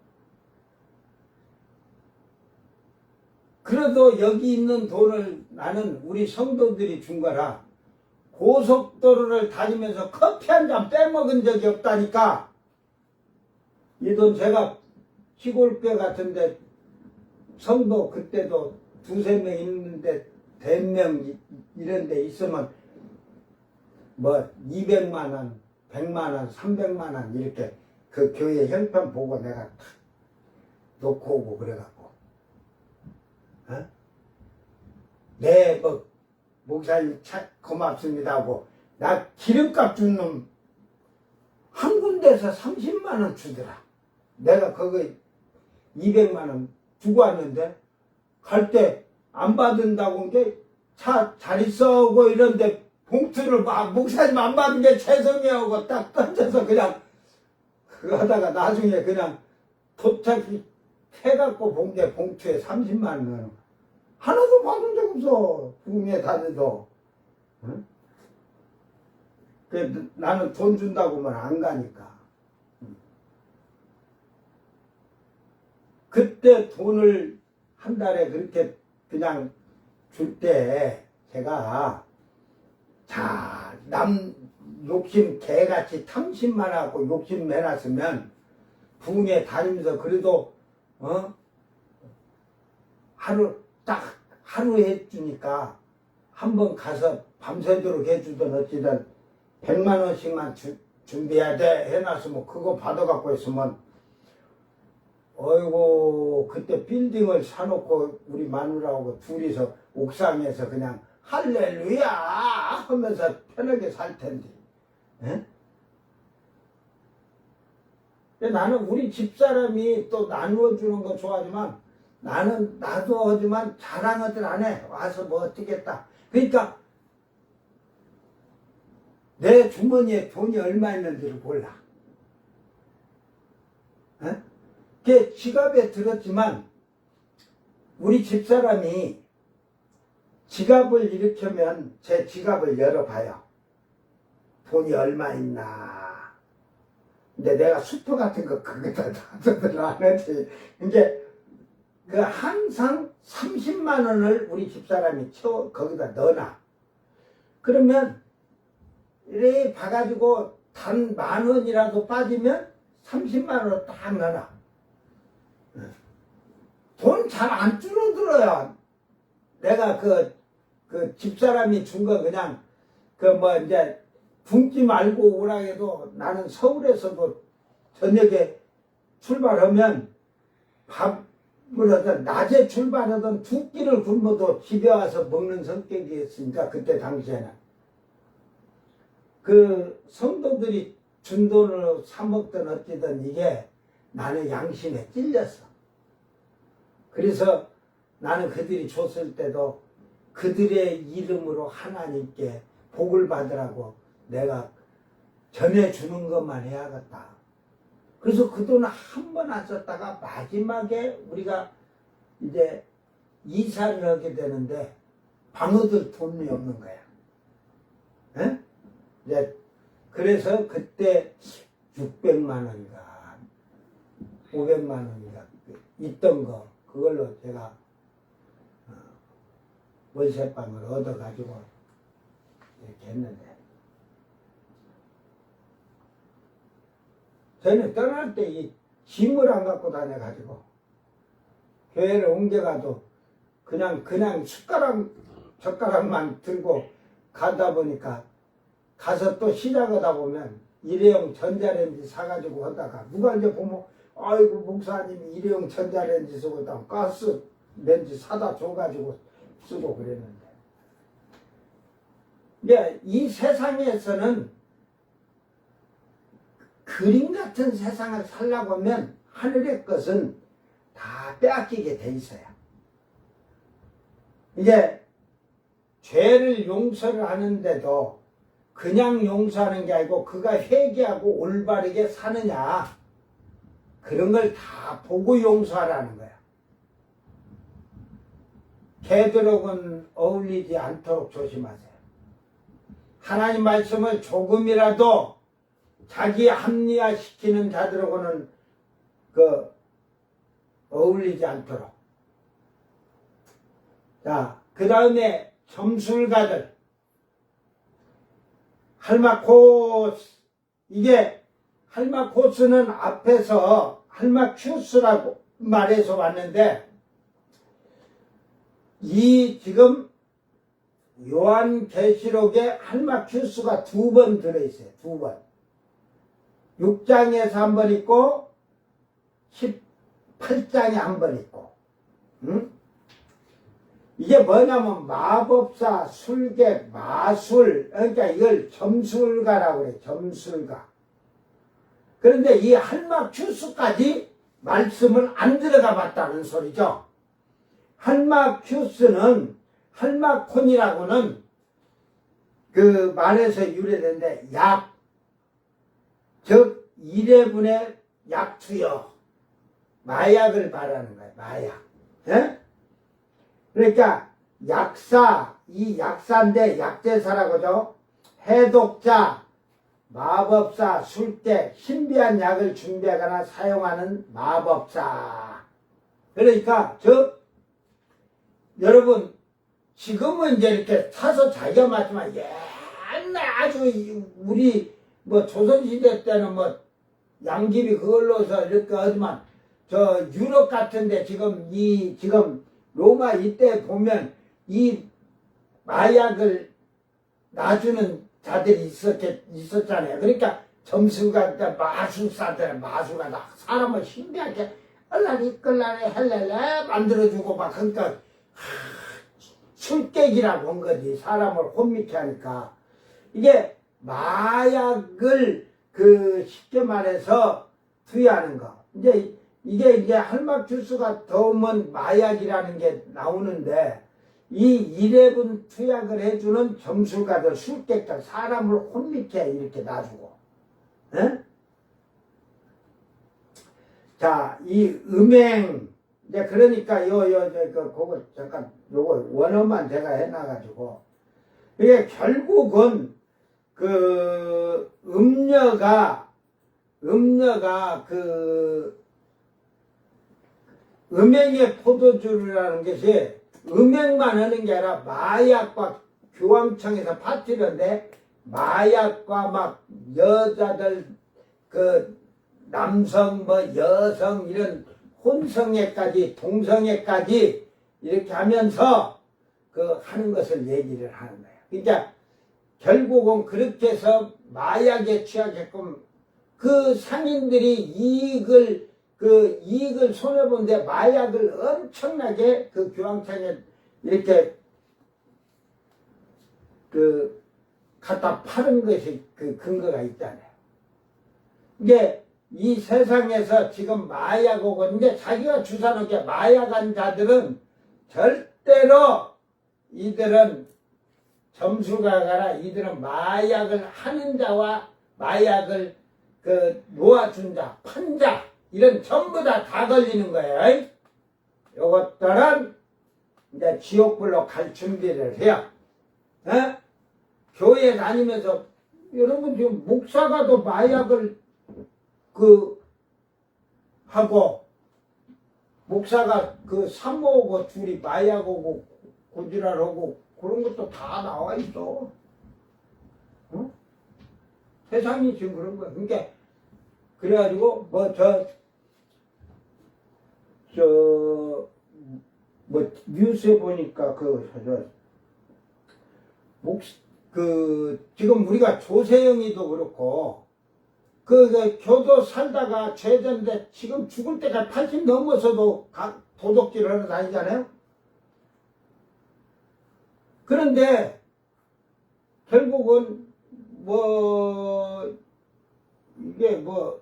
그래도 여기 있는 돈을 나는 우리 성도들이 준 거라 고속도로를 다니면서 커피 한 잔 빼먹은 적이 없다니까. 이 돈 제가 시골교 같은데 성도 그때도 두세 명 있는데 대명 이런 데 있으면 뭐 200만 원, 100만 원, 300만 원 이렇게 그 교회 형편 보고 내가 탁 놓고 오고 그래갖고 네, 목사님 고맙습니다 하고 나 기름값 준 놈 한 군데서 30만 원 주더라. 내가 그거 200만 원 주고 왔는데 갈 때 안 받은다고 한 게 차 잘 있어 하고 이런데 봉투를 막 목사님 안 받은 게 죄송해요 하고 딱 던져서 그냥 그거 하다가 나중에 그냥 도착이 해갖고 본 게 봉투에 30만 원 하나도 받은 적 없어. 구미에 다녀도. 응? 나는 돈 준다고만 안 가니까. 그때 돈을 한 달에 그렇게 그냥 줄 때 제가 자, 남 욕심 개같이 탐심만 하고 욕심 내놨으면 부흥에 다니면서 그래도 하루 해주니까 한번 가서 밤새도록 해주든 어찌든 100만 원씩만 준비해야 돼 해놨으면 그거 받아갖고 있으면 어이고 그때 빌딩을 사놓고 우리 마누라하고 둘이서 옥상에서 그냥 할렐루야 하면서 편하게 살 텐데. 에? 나는 우리 집사람이 또 나누어 주는 거 좋아하지만 나도 하지만 자랑은 안 해. 와서 뭐 어떻겠다. 그러니까 내 주머니에 돈이 얼마 있는지를 몰라. 그게 지갑에 들었지만 우리 집사람이 지갑을 일으키면 제 지갑을 열어봐요. 돈이 얼마 있나. 근데 내가 수표 같은 거 그거다 놔두들 안 하지. 이제 그 항상 30만 원을 우리 집사람이 거기다 넣어놔. 그러면 이래 봐가지고 단 10,000원이라도 빠지면 30만 원을 딱 넣어놔. 돈 잘 안 줄어들어요. 내가 그 집사람이 준 거 그냥 이제 굶지 말고 오라 해도 나는 서울에서도 저녁에 출발하면 밥을 하든 낮에 출발하든 두 끼를 굶어도 집에 와서 먹는 성격이었으니까 그때 당시에는 그 성도들이 준 돈으로 사 먹든 어찌든 이게 나는 양심에 찔렸어. 그래서 나는 그들이 줬을 때도 그들의 이름으로 하나님께 복을 받으라고 내가 전해주는 것만 해야겠다. 그래서 그 돈을 한 번 안 썼다가 마지막에 우리가 이제 이사를 하게 되는데 방어들 돈이 없는 거야. 에? 이제 그래서 그때 600만 원인가 500만 원인가 있던 거 그걸로 제가 월세방을 얻어가지고 이렇게 했는데 저는 떠날 때 이 짐을 안 갖고 다녀가지고 교회를 옮겨가도 그냥 젓가락만 들고 가다 보니까 가서 또 시작하다 보면 일회용 전자레인지 사가지고 하다가 누가 이제 보면 아이고 목사님이 일회용 전자레인지 쓰고 있다고 가스 렌지 사다 줘가지고 쓰고 그랬는데 이제 이 세상에서는 그림 같은 세상을 살려고 하면 하늘의 것은 다 빼앗기게 돼 있어요. 이제 죄를 용서를 하는데도 그냥 용서하는 게 아니고 그가 회개하고 올바르게 사느냐 그런 걸 다 보고 용서하라는 거야. 되도록은 어울리지 않도록 조심하세요. 하나님 말씀을 조금이라도 자기 합리화시키는 자들하고는 어울리지 않도록. 자, 그 다음에 점술가들. 할마코스. 이게 할마코스는 앞에서 할마큐스라고 말해서 왔는데 이 지금 요한계시록에 할마큐스가 2번 들어있어요. 2번. 6장에서 한 번 있고 18장에 한 번 있고. 응? 이게 뭐냐면 마법사, 술객, 마술, 그러니까 이걸 점술가라고 그래요. 점술가. 그런데 이 할마큐스까지 말씀을 안 들어가 봤다는 소리죠. 할마큐스는 할마콘이라고는 그 말에서 유래된데 약, 즉 1회분의 약투여. 마약을 말하는 거예요. 마약. 예? 그러니까 약사, 이 약사인데 약제사라고죠. 해독자, 마법사, 술객, 신비한 약을 준비하거나 사용하는 마법사. 그러니까 즉 여러분 지금은 이제 이렇게 타서 자기가 맞지만 옛날 아주 우리 뭐 조선시대 때는 뭐 양귀비 그걸로서 이렇게 하지만 저 유럽 같은데 지금 로마 이때 보면 이 마약을 놔주는 자들이 있었잖아요. 그러니까 점술가, 마술사들, 마술가 사람을 신비하게 얼라리 끌라리 헬렐레 만들어주고 막 그러니까 술객이라고 한 거지. 사람을 혼미케 하니까. 이게 마약을 쉽게 말해서 투여하는 거. 이게 할마큐스가 더우면 마약이라는 게 나오는데 이 1회분 투약을 해주는 점술가들, 술객들, 사람을 혼미케 이렇게 놔주고. 에? 자, 이 음행, 이제 그러니까 그거 잠깐 요거 원어만 제가 해놔가지고 이게 결국은 음녀가 음행의 포도주라는 것이 음행만 하는 게 아니라 마약과 교황청에서 파티는데 마약과 막 여자들 남성 여성 이런 혼성애까지 동성애까지 이렇게 하면서 하는 것을 얘기를 하는 거예요. 그러니까 결국은 그렇게 해서 마약에 취하게끔 그 상인들이 이익을 손해본데 마약을 엄청나게 교황청에 이렇게 갖다 파는 것이 근거가 있잖아요. 이게 이 세상에서 지금 마약하고 이제 자기가 주사놓게 마약한 자들은 절대로 이들은 점수가가라 이들은 마약을 하는 자와 마약을 놓아준 자, 판 자 이런 전부 다 걸리는 거예요. 요것들은 이제 지옥불로 갈 준비를 해요. 에? 교회 다니면서 여러분 지금 목사가도 마약을 하고 목사가 산모하고 둘이 마약하고 고지랄하고 그런 것도 다 나와 있어. 어? 세상이 지금 그런 거야. 그러니까 그래가지고 뉴스에 보니까 지금 우리가 조세영이도 그렇고 그 교도 살다가 죄졌는데 지금 죽을 때까지 80 넘어서도 도둑질 하러 다니잖아요. 그런데 결국은 뭐 이게 뭐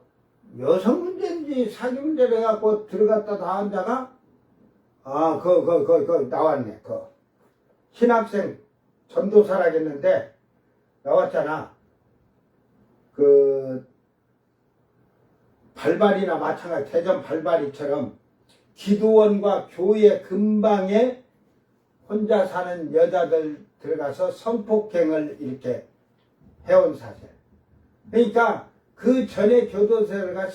여성 문제인지 사기 문제를 해갖고 들어갔다 나온 자가 나왔네. 신학생 전도사라겠는데 나왔잖아. 발발이나 마찬가지, 대전 발발이처럼 기도원과 교회 근방에 혼자 사는 여자들 들어가서 성폭행을 이렇게 해온 사실. 그러니까 그 전에 교도소에 가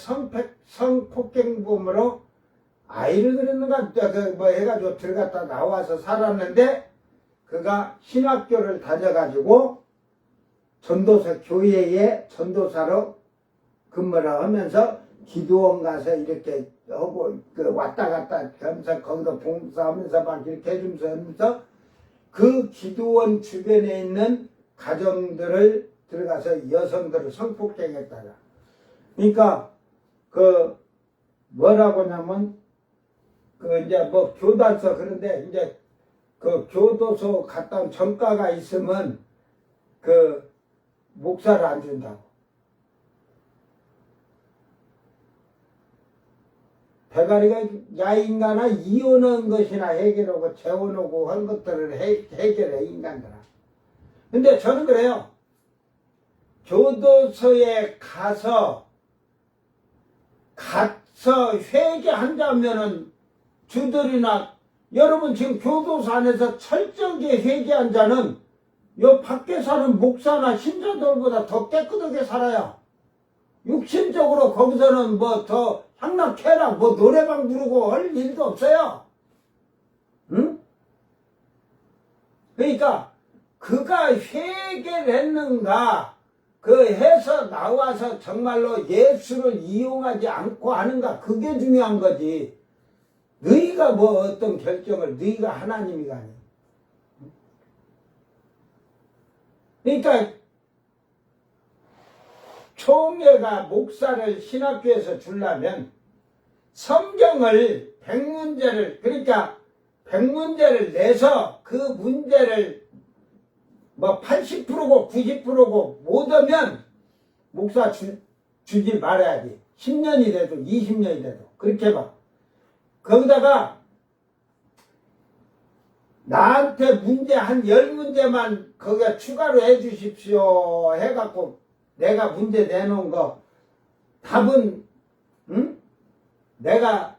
성폭행범으로 아이를 그렸는가 뭐 해가지고 들어갔다 나와서 살았는데 그가 신학교를 다녀가지고 전도사 교회의 전도사로 근무를 하면서 기도원 가서 이렇게 하고 왔다 갔다 하면서 거기서 봉사하면서 막 이렇게 해주면서 그 기도원 주변에 있는 가정들을 들어가서 여성들을 성폭행했다가 그러니까 뭐라고 하냐면 이제 뭐 교단서 그런데 이제 교도소 갔다 온 전과가 있으면 목사를 안 준다고. 대가리가 야인간아 이혼한 것이나 해결하고 재혼하고 한 것들을 해결해 인간들아. 근데 저는 그래요. 교도소에 가서 회개한다면은 주들이나 여러분 지금 교도소 안에서 철저하게 회개한 자는 요 밖에 사는 목사나 신자들보다 더 깨끗하게 살아요. 육신적으로 거기서는 뭐 더 향락해라 뭐 노래방 부르고 할 일도 없어요. 응? 그러니까 그가 회개를 했는가 해서 나와서 정말로 예수를 이용하지 않고 하는가 그게 중요한 거지. 너희가 뭐 어떤 결정을 너희가 하나님이가 아니야. 그러니까 총회가 목사를 신학교에서 주려면 성경을 100문제를 그러니까 100문제를 내서 그 문제를 뭐 80%고 90%고 못하면 목사 주지 말아야지. 10년이 돼도 20년이 돼도 그렇게 봐. 거기다가 나한테 문제 한 10문제만 거기에 추가로 해 주십시오 해갖고 내가 문제 내놓은 거 답은 응? 내가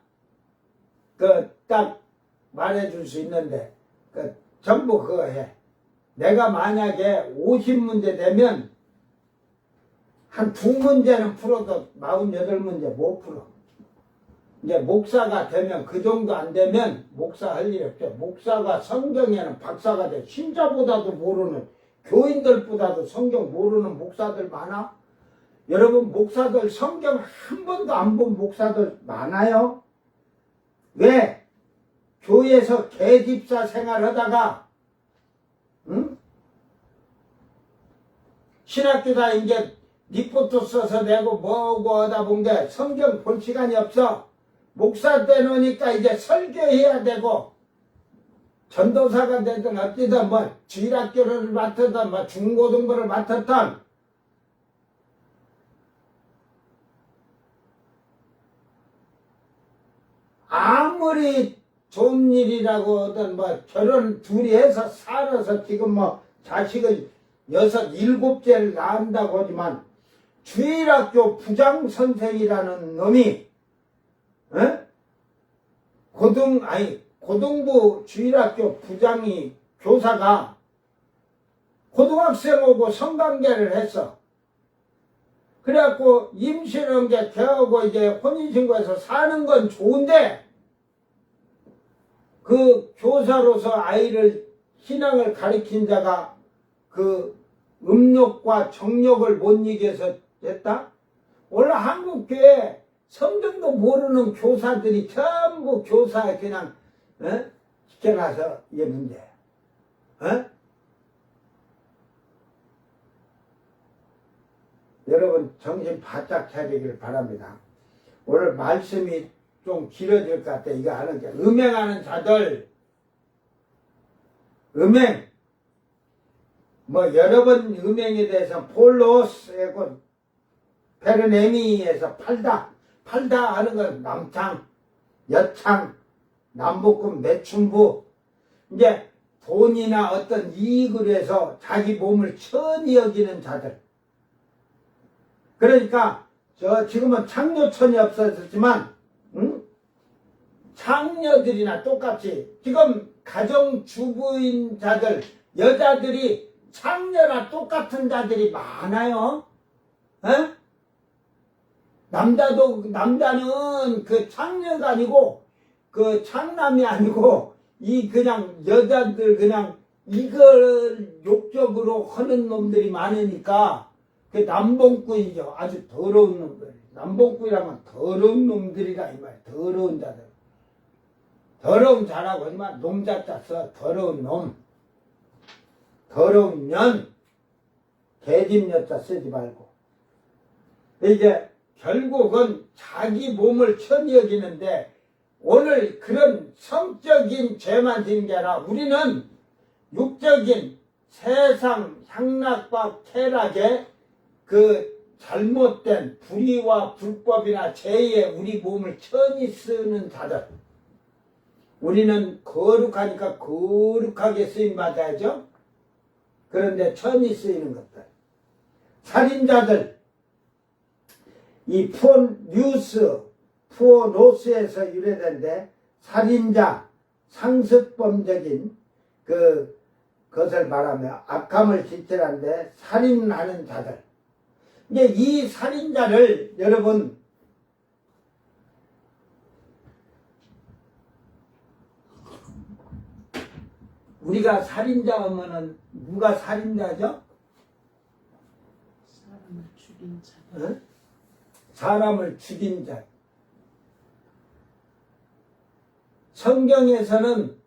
딱 말해줄 수 있는데 전부 그거 해. 내가 만약에 50문제 되면 한 2문제는 풀어도 48문제 못 풀어. 이제 목사가 되면 그 정도 안 되면 목사 할 일 없죠. 목사가 성경에는 박사가 돼. 신자보다도 모르는 교인들보다도 성경 모르는 목사들 많아. 여러분 목사들 성경 한 번도 안 본 목사들 많아요. 왜? 교회에서 계집사 생활하다가 응? 신학교다 이제 리포트 써서 내고 뭐고 하다 본 게 성경 볼 시간이 없어. 목사 되놓으니까 이제 설교해야 되고 전도사가 되든 어찌든 뭐 주일학교를 맡았든 뭐 중고등부를 맡았든 아무리 좋은 일이라고 하든 뭐 결혼 둘이 해서 살아서 지금 뭐 자식을 6, 7째를 낳는다고 하지만 주일학교 부장선생이라는 놈이 고등부 주일학교 부장이 교사가 고등학생하고 성관계를 했어. 그래갖고 임신한 게 걔하고 이제 혼인신고해서 사는 건 좋은데 그 교사로서 아이를 신앙을 가르친 자가 그 음욕과 정욕을 못 이겨서 했다? 원래 한국교회 성경도 모르는 교사들이 전부 교사에 그냥 시켜놔서 이게 문제야. 여러분 정신 바짝 차리길 바랍니다. 오늘 말씀이 좀 길어질 것 같아. 이거 아는 게 음행하는 자들, 음행, 뭐 여러 번 음행에 대해서 폴로스하고 페르네미에서 팔다 하는 건 남창, 여창, 남북금, 매춘부, 이제 돈이나 어떤 이익을 해서 자기 몸을 천히 여기는 자들. 그러니까 지금은 창녀천이 없어졌지만 창녀들이나 똑같이 지금 가정주부인 자들, 여자들이 창녀나 똑같은 자들이 많아요. 에? 남자는 그 창녀가 아니고 그 창남이 아니고 이 그냥 여자들 그냥 이걸 욕적으로 하는 놈들이 많으니까 그 남봉꾼이죠. 아주 더러운 놈들. 남봉꾼이라면 더러운 놈들이라 이 말이야. 더러운 자들. 더러운 자라고 하지만 놈자자 써. 더러운 놈. 더러운 년. 개집여자 쓰지 말고. 이제 결국은 자기 몸을 천히 여기는데 오늘 그런 성적인 죄만 지는 게 아니라 우리는 육적인 세상 향락과 쾌락의 그 잘못된 불의와 불법이나 죄에 우리 몸을 천히 쓰는 자들. 우리는 거룩하니까 거룩하게 쓰임받아야죠. 그런데 천히 쓰이는 것들. 살인자들. 이 푸어노스에서 유래된데 살인자, 상습범적인 그것을 말하며 악함을 지체한데 살인하는 자들. 이제 이 살인자를 여러분 우리가 살인자 하면은 누가 살인자죠? 사람을 죽인 자. 어? 사람을 죽인 자. 성경에서는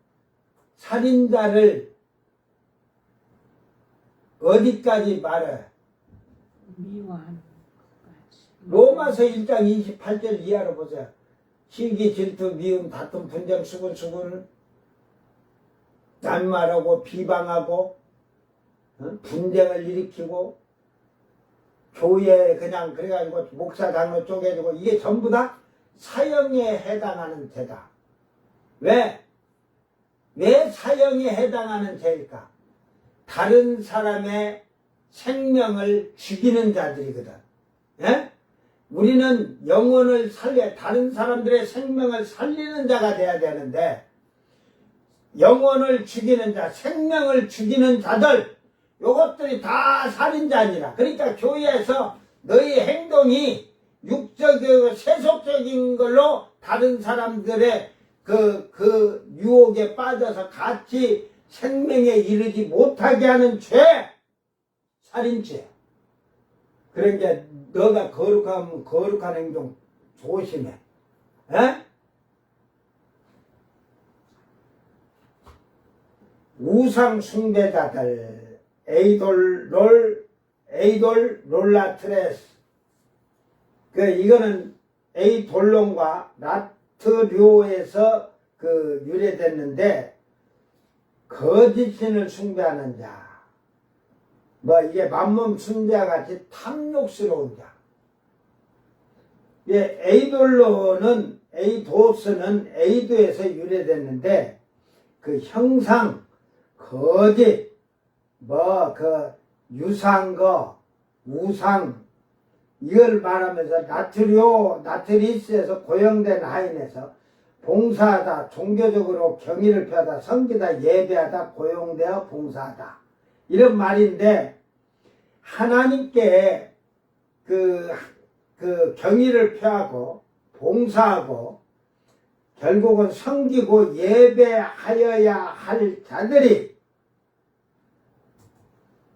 살인자를 어디까지 말해? 미워하는 것까지. 로마서 1장 28절 이하로 보세요. 시기, 질투, 미움, 다툼, 분쟁, 수군, 낱말하고 비방하고 분쟁을 일으키고 교회 그냥 그래가지고 목사 장로 쪼개지고 이게 전부 다 사형에 해당하는 죄다. 왜 사형에 해당하는 죄일까? 다른 사람의 생명을 죽이는 자들이거든. 예? 우리는 영혼을 다른 사람들의 생명을 살리는 자가 돼야 되는데 영혼을 죽이는 자, 생명을 죽이는 자들, 요것들이 다 살인자 아니라. 그러니까 교회에서 너희 행동이 육적이고 세속적인 걸로 다른 사람들의 그 유혹에 빠져서 같이 생명에 이르지 못하게 하는 죄, 살인죄. 그러니까 너가 거룩하면 거룩한 행동 조심해. 에? 우상 숭배자들, 에이돌 롤라트레스. 이거는 에이돌론과 나트료에서 유래됐는데, 거짓신을 숭배하는 자. 이게 만몸 숭배와 같이 탐욕스러운 자. 에이도스는 에이도에서 유래됐는데, 그 형상, 거짓, 유사한 우상, 이걸 말하면서 나트리스에서 고용된 하인에서 봉사하다, 종교적으로 경의를 표하다, 섬기다, 예배하다, 고용되어 봉사하다. 이런 말인데, 하나님께 경의를 표하고, 봉사하고, 결국은 섬기고 예배하여야 할 자들이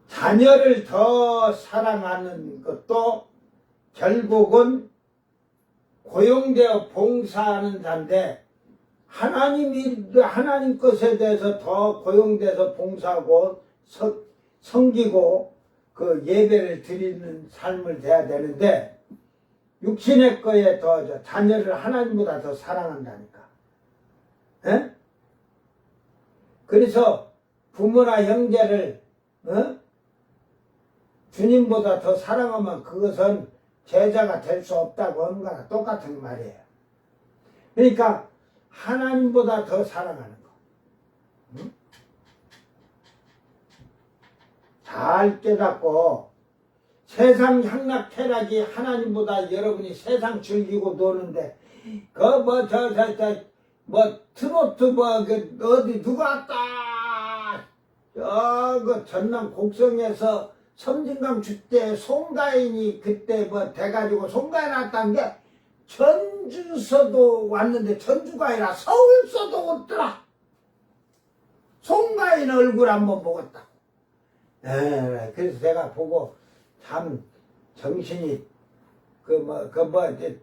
자녀를 더 사랑하는 것도 결국은 고용되어 봉사하는 자인데 하나님 것에 대해서 더 고용돼서 봉사하고 섬기고 그 예배를 드리는 삶을 돼야 되는데 육신의 거에 더 자녀를 하나님보다 더 사랑한다니까. 에? 그래서 부모나 형제를 주님보다 더 사랑하면 그것은 제자가 될 수 없다고 하는 거랑 똑같은 말이에요. 그러니까 하나님보다 더 사랑하는 거. 응? 잘 깨닫고 세상 향락 쾌락이 하나님보다 여러분이 세상 즐기고 노는데 트로트 어디 누가 왔다 전남 곡성에서 섬진강 축제 송가인이 그때 돼가지고 송가인 왔다는 게 전주서도 왔는데 전주가 아니라 서울서도 왔더라. 송가인 얼굴 한번 보겠다. 그래서 내가 보고 참 정신이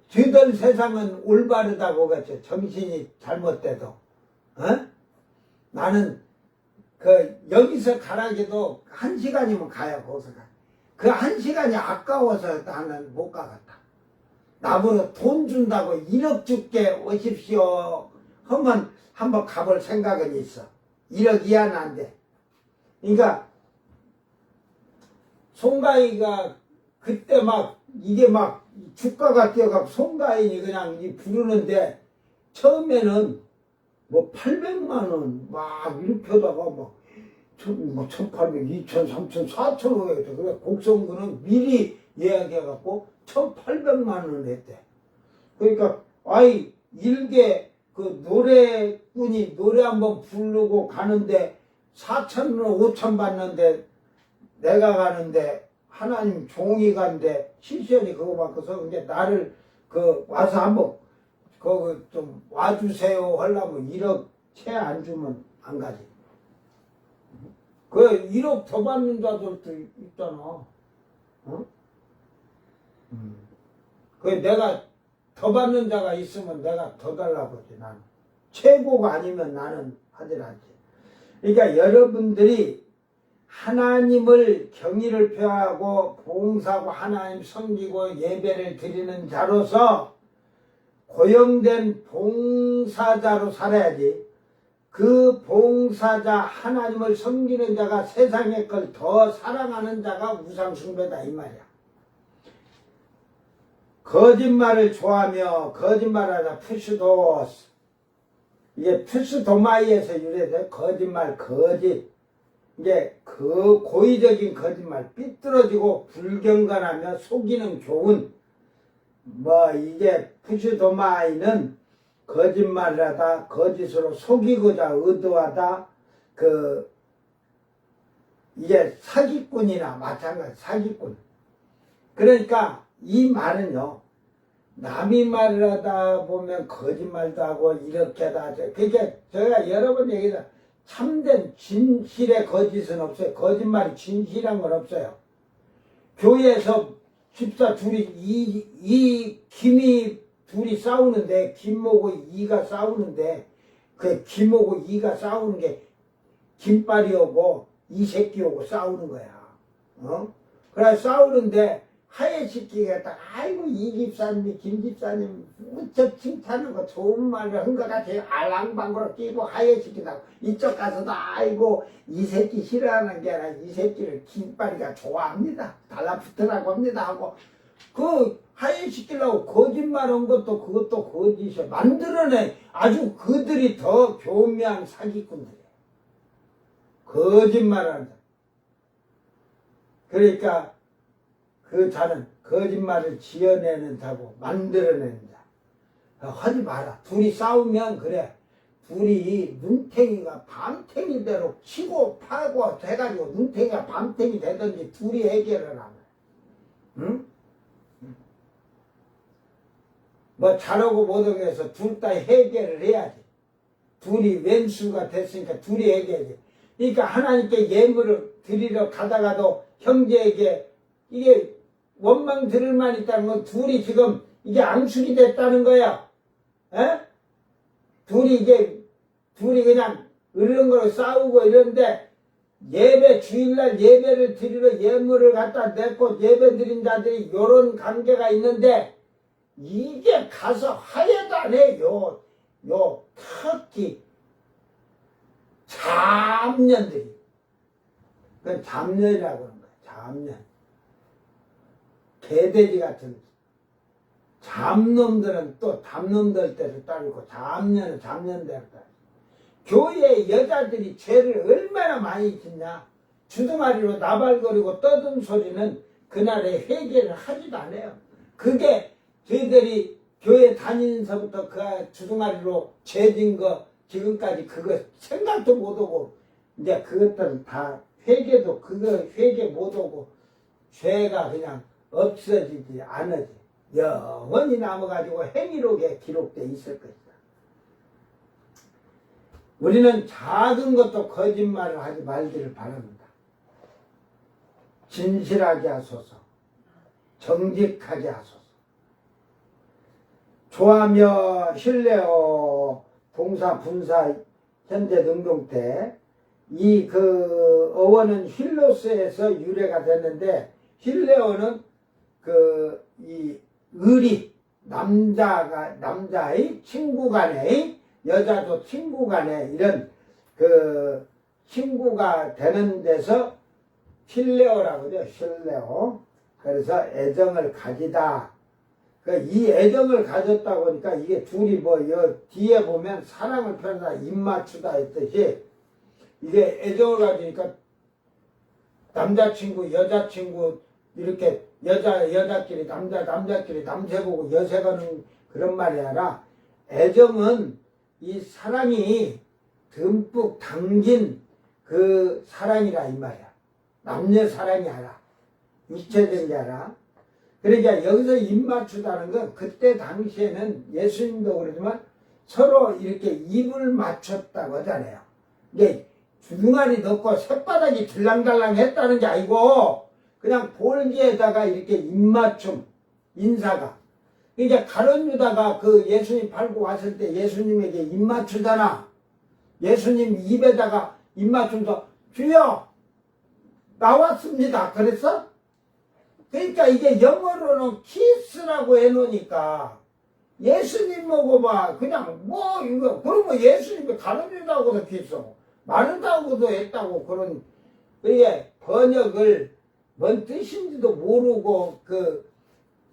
뒤들 세상은 올바르다고 그랬죠. 정신이 잘못돼도 나는 여기서 가라기도 1시간이면 가요. 거기서 가. 그 1시간이 아까워서 나는 못 가겠다. 나보고 돈 준다고 1억 줄게 오십시오 하면 한번 가볼 생각은 있어. 1억 이하는 안 돼. 그러니까 송가인이가 그때 이게 주가가 뛰어가고 송가인이 그냥 부르는데 처음에는 800만원 이렇게 하다가 1800, 2000, 3000, 4000원 했대. 그래 곡성구는 미리 예약해갖고 1800만원 했대. 그러니까 일개 노래꾼이 노래 한번 부르고 가는데 4000원, 5000 받는데 내가 가는데 하나님 종이 간데 시시연이 그거 받고서 이제 나를 와서 한번 거기 좀 와주세요 하려면 1억 채 안 주면 안 가지. 1억 더 받는 자들도 있잖아. 내가 더 받는 자가 있으면 내가 더 달라고 하지. 나는 최고가 아니면 나는 하질 않지. 그러니까 여러분들이 하나님을 경의를 표하고 봉사하고 하나님 섬기고 예배를 드리는 자로서 고용된 봉사자로 살아야지. 그 봉사자 하나님을 섬기는 자가 세상의 걸 더 사랑하는 자가 우상숭배다 이 말이야. 거짓말을 좋아하며 거짓말하다 푸시도스. 이게 푸스도마이에서 유래돼. 거짓말, 거짓. 이게 고의적인 거짓말, 삐뚤어지고 불경건하며 속이는 교훈. 이게 푸스도마이는 거짓말을 하다, 거짓으로 속이고자 의도하다, 이게 사기꾼이나 마찬가지, 사기꾼. 그러니까 이 말은요, 남이 말을 하다 보면 거짓말도 하고 이렇게 하다. 그러니까 제가 여러 번 얘기했다. 참된 진실의 거짓은 없어요. 거짓말이 진실한 건 없어요. 교회에서 집사 둘이 김이 둘이 싸우는데 김하고 이가 싸우는데 그 김하고 이가 싸우는 게 김빨이 오고 이 새끼 오고 싸우는 거야. 그래 싸우는데 하예시키겠다. 아이고 이 집사님이 김 집사님 무척 칭찬하고 좋은 말을 한 것 같아요. 알랑방구로 끼고 하예시키다고 이쪽 가서도 아이고 이 새끼 싫어하는 게 아니라 이 새끼를 김빨이가 좋아합니다. 달라붙으라고 합니다 하고 하예시키려고 거짓말한 것도 그것도 거짓이야. 만들어내. 아주 그들이 더 교묘한 사기꾼들이에요. 거짓말하는 자. 그러니까 그 자는 거짓말을 지어내는 자고 만들어내는 자. 하지 마라. 둘이 싸우면 그래. 둘이 눈탱이가 밤탱이대로 치고 파고 돼가지고 눈탱이가 밤탱이 되든지 둘이 해결을 하면. 응? 잘하고 못하고 해서 둘 다 해결을 해야지. 둘이 왼수가 됐으니까 둘이 해결해야지. 그러니까 하나님께 예물을 드리러 가다가도 형제에게 이게 원망 들을 만 있다는 건 둘이 지금 이게 앙숙이 됐다는 거야. 에? 둘이 그냥 이런 거로 싸우고 이러는데 예배 주일날 예배를 드리러 예물을 갖다 냈고 예배 드린 자들이 요런 관계가 있는데 이게 가서 화해도 안 해요. 요 특히 잡년들이 그건 잡년이라고 하는 거야. 잡년 개돼지 같은 잡놈들은 또 잡놈들 때를 따르고 잡년은 잡년대로 따르고 교회 여자들이 죄를 얼마나 많이 짓냐. 주둥아리로 나발거리고 떠든 소리는 그날에 회개를 하지도 않아요. 그게 저희들이 교회 다니면서부터 그 주둥아리로 죄진 거 지금까지 그거 생각도 못하고 이제 그것들은 다 회개도 그거 회개 못하고 죄가 그냥 없어지지 않으지 영원히 남아가지고 행위록에 기록돼 있을 것이다. 우리는 작은 것도 거짓말을 하지 말기를 바랍니다. 진실하게 하소서. 정직하게 하소서. 조하며 힐레어 동사 분사 현재 능동 때 이 그 어원은 힐로스에서 유래가 됐는데 힐레어는 그 이 의리 남자의 친구 간의 여자도 친구 간에 이런 그 친구가 되는 데서 필레오라고 하죠. 필레오. 그래서 애정을 가지다. 이 애정을 가졌다 보니까 이게 둘이 뒤에 보면 사랑을 표현하다 입맞추다 했듯이 이게 애정을 가지니까 남자친구 여자친구 이렇게 여자끼리 남자끼리 남새 보고 여새 가는 그런 말이 아니라 애정은 이 사랑이 듬뿍 담긴 그 사랑이라 이 말이야. 남녀 사랑이 아니라 육체적인 게 아니라. 그러니까 여기서 입맞추다는 건 그때 당시에는 예수님도 그러지만 서로 이렇게 입을 맞췄다고 하잖아요. 이게 주둥아리 넣고 쇳바닥이 들랑달랑 했다는 게 아니고 그냥 볼기에다가 이렇게 입맞춤 인사가. 그러니까 가룟 유다가 그 예수님 팔고 왔을 때 예수님에게 입 맞추잖아. 예수님 입에다가 입 맞추면서 주여 나왔습니다. 그랬어? 그러니까 이게 영어로는 키스라고 해놓으니까 예수님 먹어봐. 그냥 이거 그러면 예수님이 가룟 유다하고도 키스하고 마르다하고도 했다고 그런 이게 번역을 뭔 뜻인지도 모르고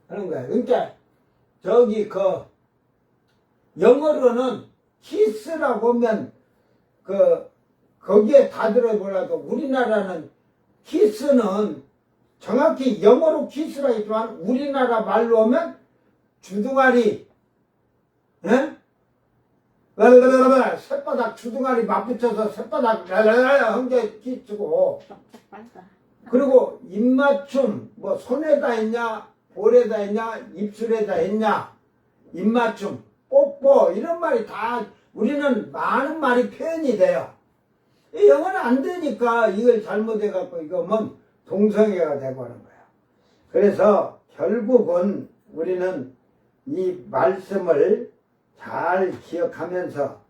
하는 거야. 그러니까 영어로는 키스라고 하면 거기에 다 들어보라도 우리나라는 키스는 정확히 영어로 키스라 했지만 우리나라 말로 하면 주둥아리, 예? 쇳바닥 주둥아리 맞붙여서 쇳바닥 한 게 키스고 그리고 입맞춤 손에다 했냐 볼에다 했냐 입술에다 했냐 입맞춤 뽀뽀 이런 말이 다 우리는 많은 말이 표현이 돼요. 영어는 안 되니까 이걸 잘못해갖고 이거면 동성애가 되고 하는 거야. 그래서 결국은 우리는 이 말씀을 잘 기억하면서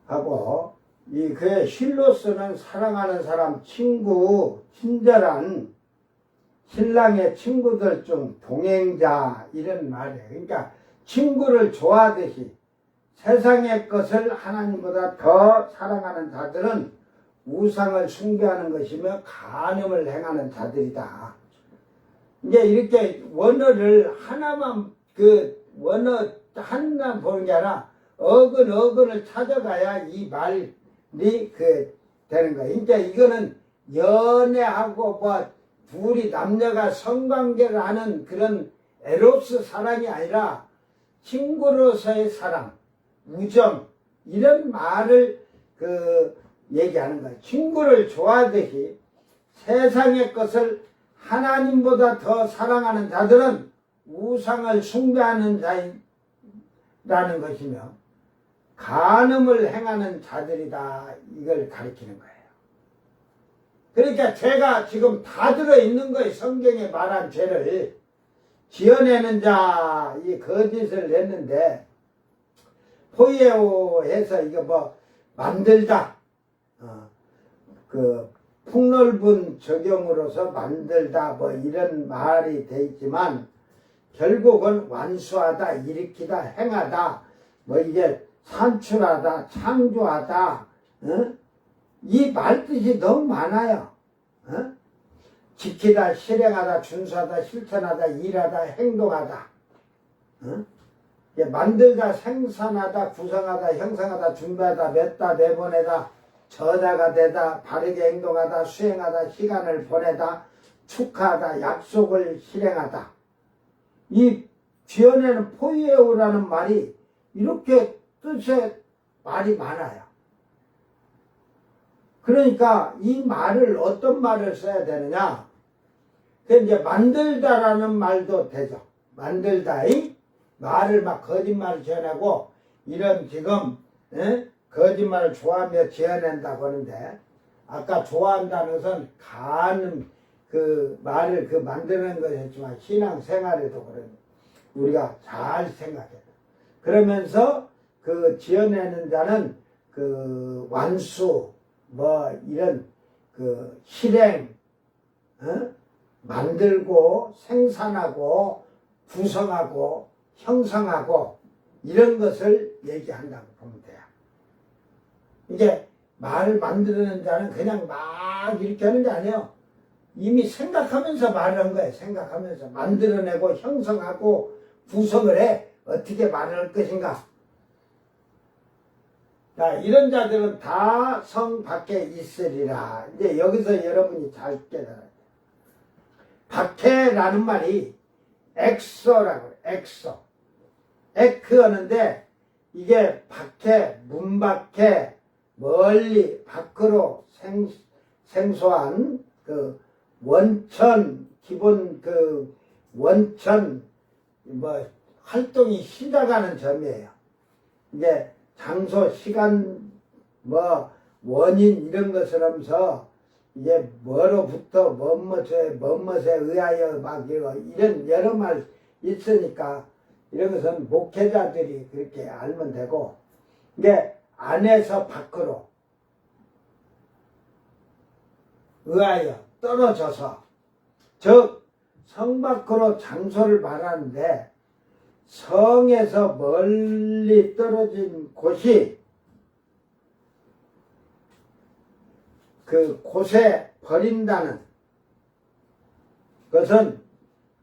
하고 그의 힐로스는 사랑하는 사람, 친구, 친절한 신랑의 친구들 중 동행자 이런 말이에요. 그러니까 친구를 좋아하듯이 세상의 것을 하나님보다 더 사랑하는 자들은 우상을 숭배하는 것이며 간음을 행하는 자들이다. 이제 이렇게 원어를 하나만 원어 하나만 보는 게 아니라 어근을 찾아가야 이 말이 되는 거예요. 그러니까 이거는 연애하고 둘이 남녀가 성관계를 하는 그런 에로스 사랑이 아니라 친구로서의 사랑, 우정 이런 말을 얘기하는 거예요. 친구를 좋아하듯이 세상의 것을 하나님보다 더 사랑하는 자들은 우상을 숭배하는 자인 라는 것이며 간음을 행하는 자들이다 이걸 가리키는 거예요. 그러니까 죄가 지금 다 들어있는 거예요. 성경에 말한 죄를 지어내는 자, 이 거짓을 냈는데 포이에오해서 이거 뭐 만들다, 그 폭넓은 적용으로서 만들다 뭐 이런 말이 돼 있지만 결국은 완수하다, 일으키다, 행하다, 뭐 이게 산출하다, 창조하다, 이 말뜻이 너무 많아요. 지키다, 실행하다, 준수하다, 실천하다, 일하다, 행동하다, 만들다, 생산하다, 구성하다, 형성하다, 준비하다, 맺다, 내보내다, 저자가 되다, 바르게 행동하다, 수행하다, 시간을 보내다, 축하하다, 약속을 실행하다. 이 지어내는 포이에오라는 말이 이렇게 뜻의 말이 많아요. 그러니까 이 말을 어떤 말을 써야 되느냐? 그 이제 만들다라는 말도 되죠. 만들다의 말을 막 거짓말을 지어내고 이런 지금 거짓말을 좋아하며 지어낸다고 하는데 아까 좋아한다는 것은 가는 그 말을 그 만드는 것이지만 신앙생활에도 그런 우리가 잘 생각해야 돼. 그러면서 그 지어내는 자는 그 완수 뭐 이런 그 실행 만들고 생산하고 구성하고 형성하고 이런 것을 얘기한다고 보면 돼요. 이게 말을 만드는 자는 그냥 막 이렇게 하는 게 아니에요. 이미 생각하면서 말을 한 거예요. 생각하면서 만들어내고 형성하고 구성을 해. 어떻게 말을 할 것인가. 자, 이런 자들은 다 성 밖에 있으리라. 이제 여기서 여러분이 잘 깨달아야 돼요. 밖에라는 말이 엑소라고 해요. 엑소. 에크 하는데 이게 밖에, 문 밖에, 멀리, 밖으로 생소한 그 원천, 기본 그 원천, 뭐 활동이 시작하는 점이에요. 이게 장소, 시간, 뭐 원인 이런 것을 하면서 이게 뭐로부터 뭐뭇에 의하여 막 이런 여러 말 있으니까 이런 것은 목회자들이 그렇게 알면 되고 이게 안에서 밖으로 의하여 떨어져서 즉 성 밖으로 장소를 말하는데 성에서 멀리 떨어진 곳이 그 곳에 버린다는 것은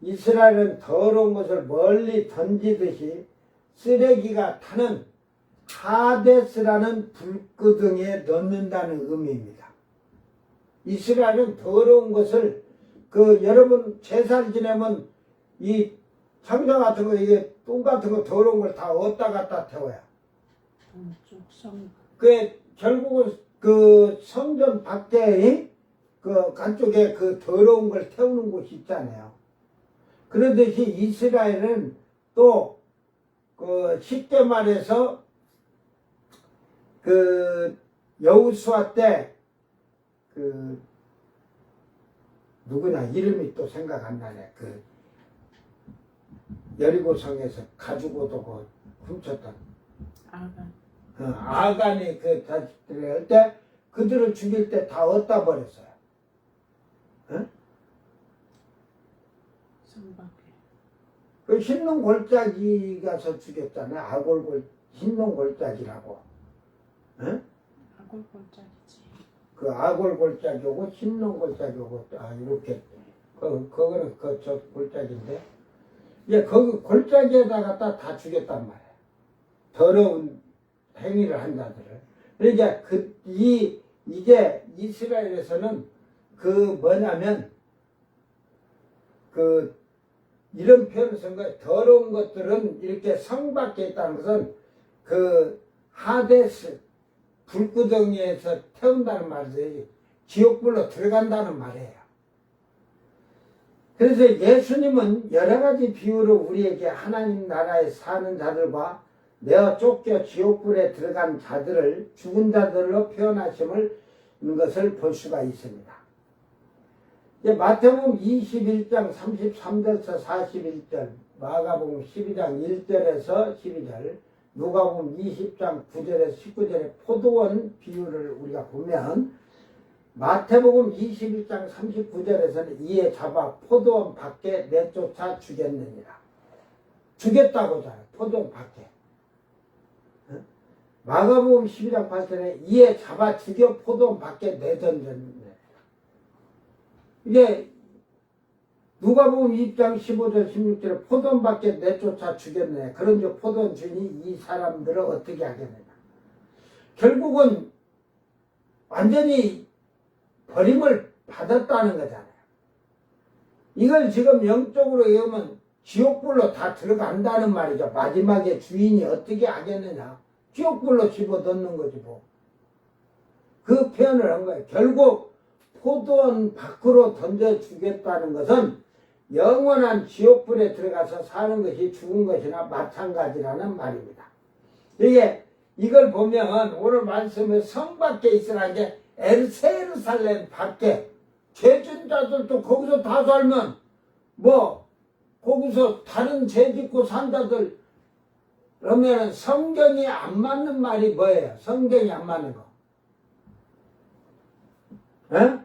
이스라엘은 더러운 것을 멀리 던지듯이 쓰레기가 타는 하데스라는 불구덩이에 넣는다는 의미입니다. 이스라엘은 더러운 것을 여러분 제사를 지내면 이 창자 같은 거 이게 똥 같은 거 더러운 걸 다 어디다 갖다 태워요. 결국은 그 성전 밖에 그 간쪽에 그 더러운 걸 태우는 곳이 있잖아요. 그러듯이 이스라엘은 또 그 쉽게 말해서 그 여호수아 때 그 누구냐 이름이 또 생각 안 나네. 그 여리고성에서 가지고도 그 훔쳤던 아간. 아간이 그 자식들을 할 때 그들을 죽일 때 다 어디다 버렸어요? 성 밖에. 그 흰놈 골짜기 가서 죽였잖아요. 흰놈 골짜기라고. 아골 골짜기지. 그 아골 골짜기고 흰놈 골짜기고 이렇게 그거는 저 골짜기인데 거기 골짜기에다 갖다 다 죽였단 말이에요. 더러운 행위를 한 자들을. 그러니까 이게 이스라엘에서는 뭐냐면 이런 표현을 쓴 거예요. 더러운 것들은 이렇게 성 밖에 있다는 것은 그 하데스 불구덩이에서 태운다는 말이지 지옥불로 들어간다는 말이에요. 그래서 예수님은 여러 가지 비유로 우리에게 하나님 나라에 사는 자들과 내어 쫓겨 지옥불에 들어간 자들을 죽은 자들로 표현하심을 것을 볼 수가 있습니다. 이제 마태복음 21장 33절에서 41절, 마가복음 12장 1절에서 12절, 누가복음 20장 9절에서 19절의 포도원 비유를 우리가 보면 마태복음 21장 39절에서는 이에 잡아 포도원 밖에 내쫓아 죽였느니라. 죽였다고 하잖아요. 포도원 밖에. 마가복음 12장 8절에 이에 잡아 죽여 포도원 밖에 내던졌느니라. 이게 누가복음 2장 15절 16절에 포도원 밖에 내쫓아 죽였네. 그런즉 포도원 주인이 이 사람들을 어떻게 하겠느냐. 결국은 완전히 버림을 받았다는 거잖아요. 이걸 지금 영적으로 얘기하면 지옥불로 다 들어간다는 말이죠. 마지막에 주인이 어떻게 하겠느냐. 지옥불로 집어넣는 거지 뭐. 그 표현을 한 거예요. 결국 포도원 밖으로 던져주겠다는 것은 영원한 지옥불에 들어가서 사는 것이 죽은 것이나 마찬가지라는 말입니다. 이걸 보면 오늘 말씀에 성 밖에 있으라는 게 에르사렐 밖에 죄진 자들도 거기서 다 살면 뭐 거기서 다른 죄 짓고 산 자들 그러면 성경이 안 맞는 말이 뭐예요? 성경이 안 맞는 거. 에?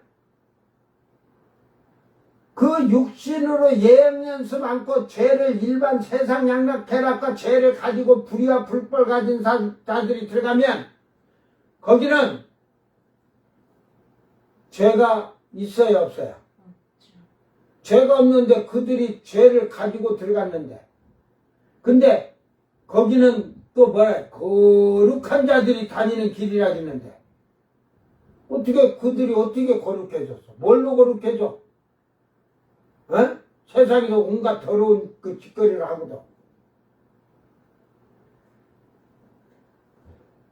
그 육신으로 예언연습 않고 죄를 일반 세상 양락 쾌락과 죄를 가지고 불의와 불벌 가진 자들이 들어가면 거기는 죄가 있어요 없어요? 죄가 없는데 그들이 죄를 가지고 들어갔는데 근데 거기는 또 뭐야 거룩한 자들이 다니는 길이라 했는데 어떻게 그들이 어떻게 거룩해졌어? 뭘로 거룩해져? 어? 세상에서 온갖 더러운 그 짓거리를 하고도.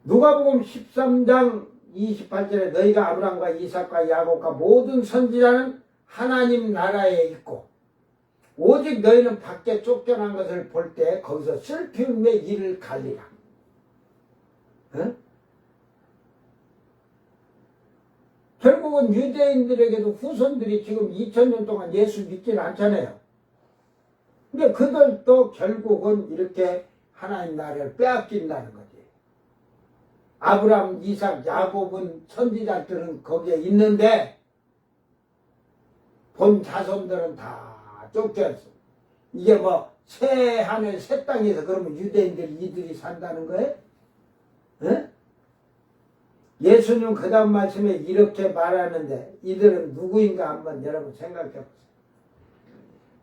누가복음 13장 28절에 너희가 아브라함과 이삭과 야곱과 모든 선지자는 하나님 나라에 있고 오직 너희는 밖에 쫓겨난 것을 볼 때 거기서 슬픔의 일을 갈리라. 어? 결국은 유대인들에게도 후손들이 지금 2000년 동안 예수 믿지는 않잖아요. 근데 그들도 결국은 이렇게 하나님 나라를 빼앗긴다는 거지. 아브라함, 이삭, 야곱은 선지자들은 거기에 있는데 본 자손들은 다 쫓겼어. 이게 뭐 새 하늘 새 땅에서 그러면 유대인들이 이들이 산다는 거예요? 에? 예수님 그 다음 말씀에 이렇게 말하는데 이들은 누구인가 한번 여러분 생각해 보세요.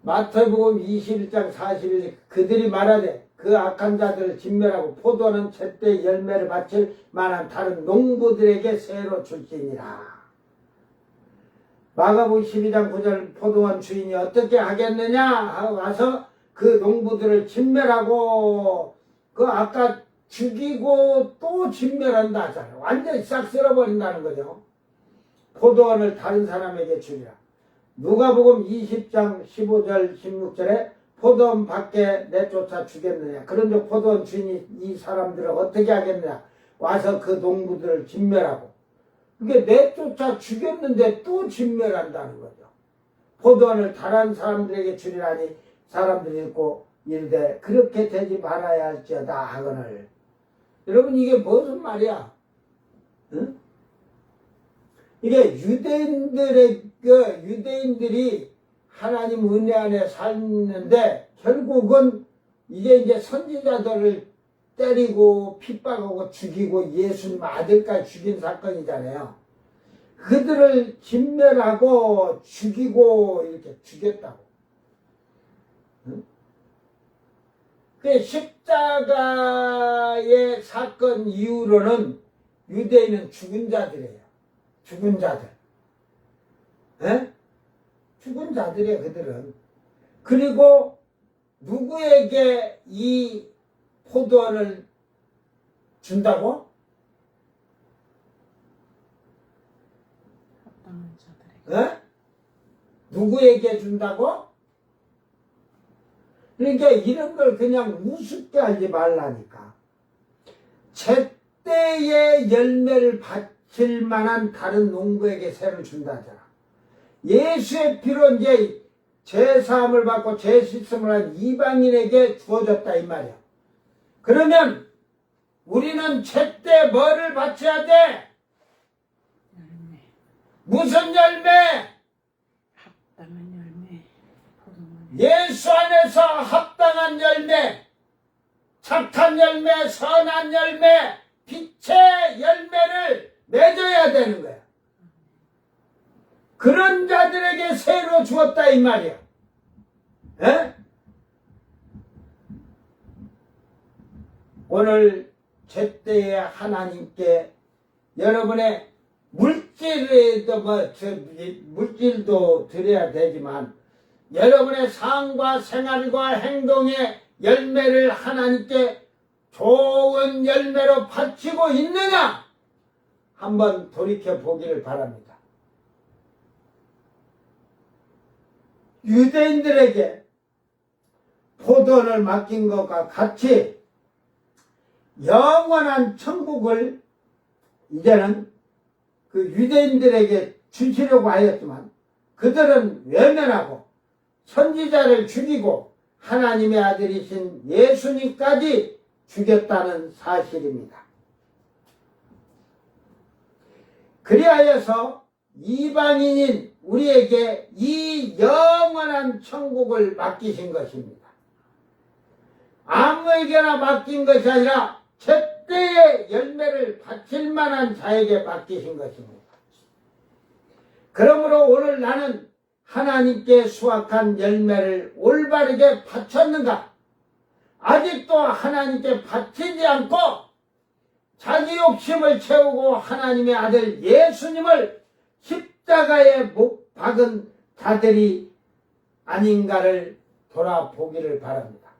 마태복음 21장 41절 그들이 말하되 그 악한 자들을 진멸하고 포도는 제때 열매를 바칠 만한 다른 농부들에게 새로 줄지니라. 마가복음 12장 9절 포도원 주인이 어떻게 하겠느냐 하고 와서 그 농부들을 진멸하고 그 아까 죽이고 또 진멸한다 하잖아요. 완전히 싹 쓸어버린다는 거죠. 포도원을 다른 사람에게 주리라. 누가복음 20장 15절 16절에 포도원 밖에 내쫓아 죽였느냐. 그런데 포도원 주인이 이 사람들을 어떻게 하겠느냐. 와서 그 농부들을 진멸하고. 그게 내쫓아 죽였는데 또 진멸한다는 거죠. 포도원을 다른 사람들에게 주리라니 사람들이 있고 이르되 그렇게 되지 말아야 할지어다 하거늘. 여러분 이게 무슨 말이야? 응? 이게 유대인들이 하나님 은혜 안에 살는데 결국은 이제 선지자들을 때리고 핍박하고 죽이고 예수님 아들까지 죽인 사건이잖아요. 그들을 진멸하고 죽이고 이렇게 죽였다고. 응? 그 십자가의 사건 이후로는 유대인은 죽은 자들이에요. 죽은 자들. 에? 죽은 자들이에요, 그들은. 그리고 누구에게 이 포도원을 준다고? 합당한 자들에게. 에? 누구에게 준다고? 그러니까 이런 걸 그냥 우습게 하지 말라니까. 제때의 열매를 바칠 만한 다른 농부에게 세를 준다 하잖아. 예수의 피로 이제 제사함을 받고 죄 씻음을 한 이방인에게 주어졌다 이 말이야. 그러면 우리는 제때 뭐를 바쳐야 돼? 열매. 무슨 열매? 합당한 열매. 포도원. 예수 안에서 합당한 열매, 착한 열매, 선한 열매, 빛의 열매를 맺어야 되는 거야. 그런 자들에게 세로 주었다 이 말이야. 에? 오늘 제때에 하나님께 여러분의 물질도 드려야 되지만 여러분의 삶과 생활과 행동의 열매를 하나님께 좋은 열매로 바치고 있느냐 한번 돌이켜 보기를 바랍니다. 유대인들에게 포도원을 맡긴 것과 같이 영원한 천국을 이제는 그 유대인들에게 주시려고 하였지만 그들은 외면하고 선지자를 죽이고 하나님의 아들이신 예수님까지 죽였다는 사실입니다. 그리하여서 이방인인 우리에게 이 영원한 천국을 맡기신 것입니다. 아무에게나 맡긴 것이 아니라 제때의 열매를 바칠 만한 자에게 맡기신 것입니다. 그러므로 오늘 나는 하나님께 수확한 열매를 올바르게 바쳤는가? 아직도 하나님께 바치지 않고 자기 욕심을 채우고 하나님의 아들 예수님을 십자가에 못 박은 자들이 아닌가를 돌아보기를 바랍니다.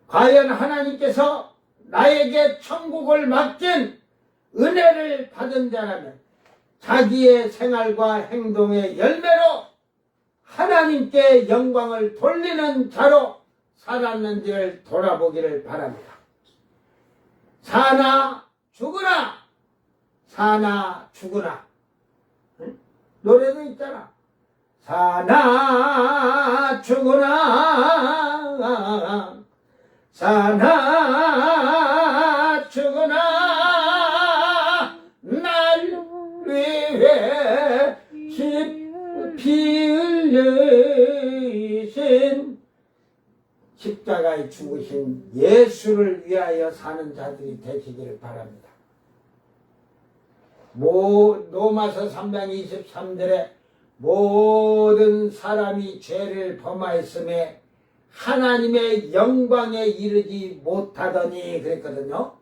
과연 하나님께서 나에게 천국을 맡긴 은혜를 받은 자라면 자기의 생활과 행동의 열매로 하나님께 영광을 돌리는 자로 살았는지를 돌아보기를 바랍니다. 사나 죽으나 사나 죽으나 노래도 있잖아. 사나 죽으나 사나 죽으나 날 위해 피 흘리신 십자가에 죽으신 예수를 위하여 사는 자들이 되시기를 바랍니다. 로마서 3장 23절에 모든 사람이 죄를 범하였음에 하나님의 영광에 이르지 못하더니 그랬거든요.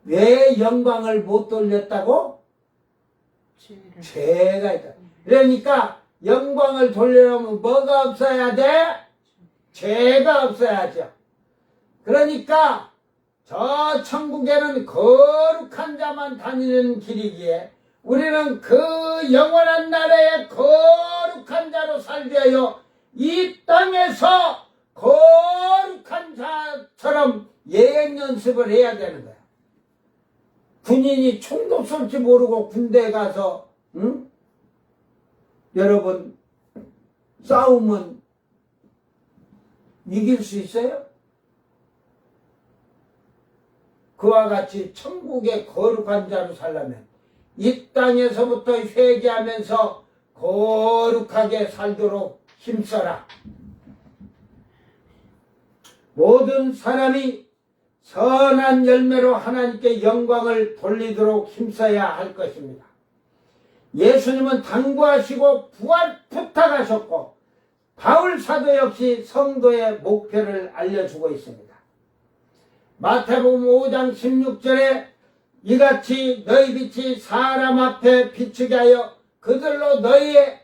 왜 영광을 못 돌렸다고? 죄가 있다. 그러니까 영광을 돌리려면 뭐가 없어야 돼? 죄가 없어야죠. 그러니까 저 천국에는 거룩한 자만 다니는 길이기에 우리는 그 영원한 나라의 거룩한 자로 살기 위하여 이 땅에서 거룩한 자처럼 예행 연습을 해야 되는 거야. 군인이 총도 쏠지 모르고 군대에 가서 여러분 싸우면 이길 수 있어요? 그와 같이 천국의 거룩한 자로 살려면 이 땅에서부터 회개하면서 거룩하게 살도록 힘써라. 모든 사람이 선한 열매로 하나님께 영광을 돌리도록 힘써야 할 것입니다. 예수님은 당부하시고 부탁하셨고 바울 사도 역시 성도의 목표를 알려주고 있습니다. 마태복음 5장 16절에 이같이 너희 빛이 사람 앞에 비추게 하여 그들로 너희의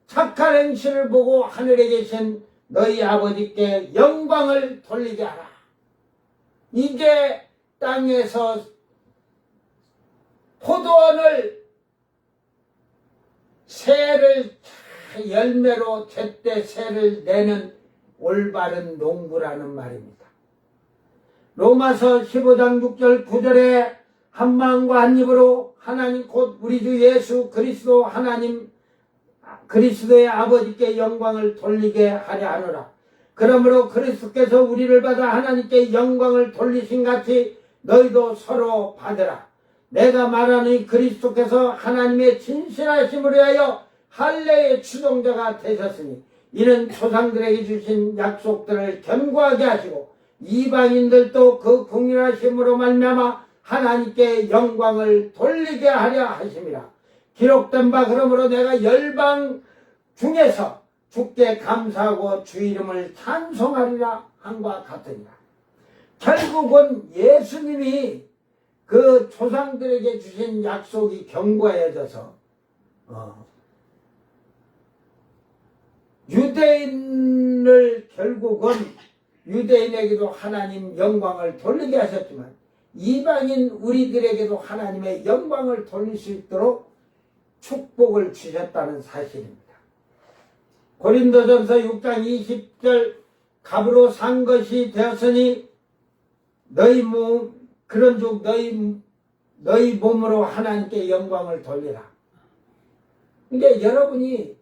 착한 행실을 보고 하늘에 계신 너희 아버지께 영광을 돌리게 하라. 이게 땅에서 포도원을 새를 열매로 제때 새를 내는 올바른 농부라는 말입니다. 로마서 15장 6절 9절에 한 마음과 한 입으로 하나님 곧 우리 주 예수 그리스도 하나님 그리스도의 아버지께 영광을 돌리게 하려 하노라. 그러므로 그리스도께서 우리를 받아 하나님께 영광을 돌리신 같이 너희도 서로 받으라. 내가 말하니 그리스도께서 하나님의 진실하심을 위하여 할례의 추종자가 되셨으니 이는 조상들에게 주신 약속들을 견고하게 하시고 이방인들도 그 긍휼하심으로 말미암아 하나님께 영광을 돌리게 하려 하심이라. 기록된 바 그러므로 내가 열방 중에서 주께 감사하고 주 이름을 찬송하리라 한과 같으니라. 결국은 예수님이 그 조상들에게 주신 약속이 견고해져서 유대인을 결국은 유대인에게도 하나님 영광을 돌리게 하셨지만 이방인 우리들에게도 하나님의 영광을 돌릴 수 있도록 축복을 주셨다는 사실입니다. 고린도전서 6장 20절 갑으로 산 것이 되었으니 너희 몸 그런즉 너희 몸으로 하나님께 영광을 돌리라. 그러니까 여러분이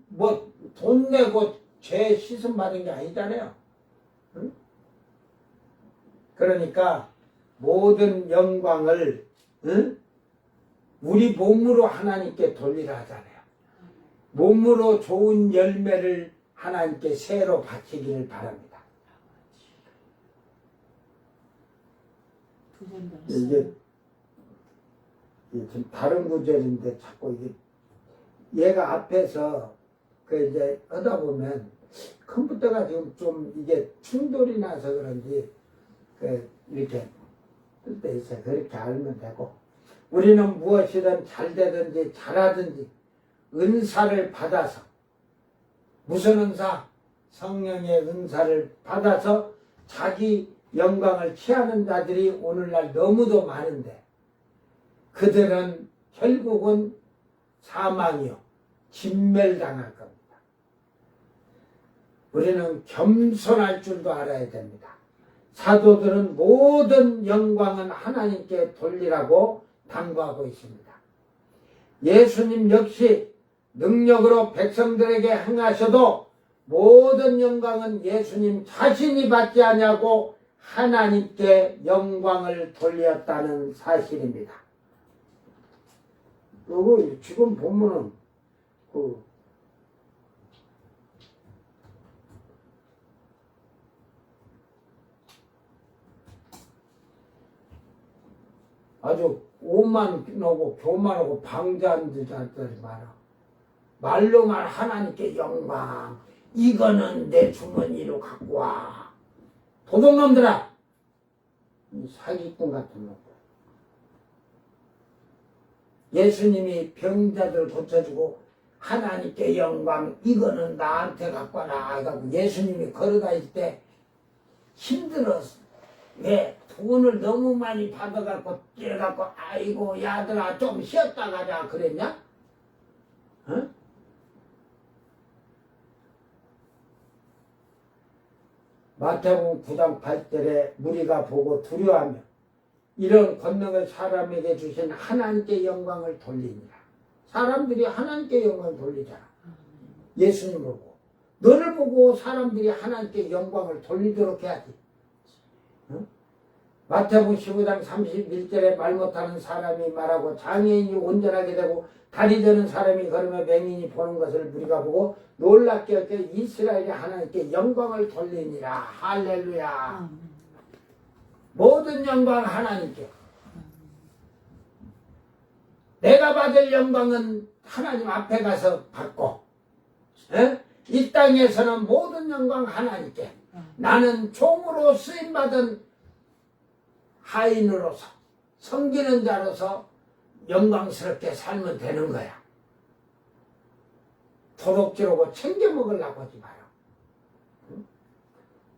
뭐 돈 내고 죄 씻음 받은 게 아니잖아요. 응? 그러니까 모든 영광을 우리 몸으로 하나님께 돌리라 하잖아요. 몸으로 좋은 열매를 하나님께 새로 바치기를 바랍니다. 이게 좀 다른 구절인데 자꾸 얘가 앞에서 그 이제 하다 보면 컴퓨터가 지금 좀 이게 충돌이 나서 그런지 이렇게 뜰 때 있어요. 그렇게 알면 되고 우리는 무엇이든 잘 되든지 잘하든지 은사를 받아서 무슨 은사? 성령의 은사를 받아서 자기 영광을 취하는 자들이 오늘날 너무도 많은데 그들은 결국은 사망이요 진멸당할 겁니다. 우리는 겸손할 줄도 알아야 됩니다. 사도들은 모든 영광은 하나님께 돌리라고 당부하고 있습니다. 예수님 역시 능력으로 백성들에게 행하셔도 모든 영광은 예수님 자신이 받지 아니하고 하나님께 영광을 돌렸다는 사실입니다. 그리고 지금 보면은 아주 오만하고 교만하고 방자한 자들이 많아. 말로만 하나님께 영광, 이거는 내 주머니로 갖고 와. 도둑놈들아! 사기꾼 같은 놈들. 예수님이 병자들 고쳐주고 하나님께 영광, 이거는 나한테 갖고 와라. 해가지고 예수님이 걸어다닐 때 힘들었어. 왜? 돈을 너무 많이 받아갖고 찌려갖고 아이고 야들아 좀 쉬었다 가자 그랬냐? 어? 마태복음 9장 8절에 무리가 보고 두려워하며 이런 권능을 사람에게 주신 하나님께 영광을 돌리니라. 사람들이 하나님께 영광을 돌리잖아. 예수님을 보고 너를 보고 사람들이 하나님께 영광을 돌리도록 해야지. 어? 마태복음 15장 31절에 말 못하는 사람이 말하고 장애인이 온전하게 되고 다리 저는 사람이 걸으며 맹인이 보는 것을 우리가 보고 놀랍게 여겨 이스라엘이 하나님께 영광을 돌리니라. 할렐루야. 모든 영광 하나님께. 내가 받을 영광은 하나님 앞에 가서 받고 이 땅에서는 모든 영광 하나님께. 나는 종으로 쓰임받은 하인으로서 섬기는 자로서 영광스럽게 살면 되는 거야. 도둑질하고 챙겨 먹으려고 하지 마요.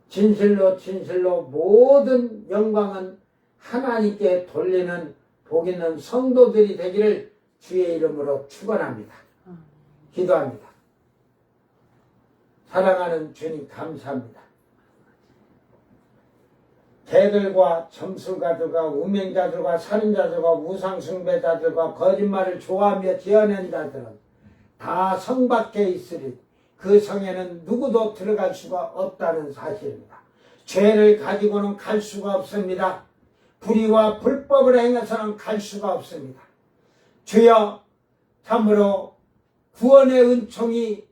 진실로 진실로 모든 영광은 하나님께 돌리는 복 있는 성도들이 되기를 주의 이름으로 축원합니다. 기도합니다. 사랑하는 주님 감사합니다. 개들과 점술가들과 우명자들과 살인자들과 우상숭배자들과 거짓말을 좋아하며 지어낸 자들은 다 성 밖에 있으리 그 성에는 누구도 들어갈 수가 없다는 사실입니다. 죄를 가지고는 갈 수가 없습니다. 불의와 불법을 행해서는 갈 수가 없습니다. 주여, 참으로 구원의 은총이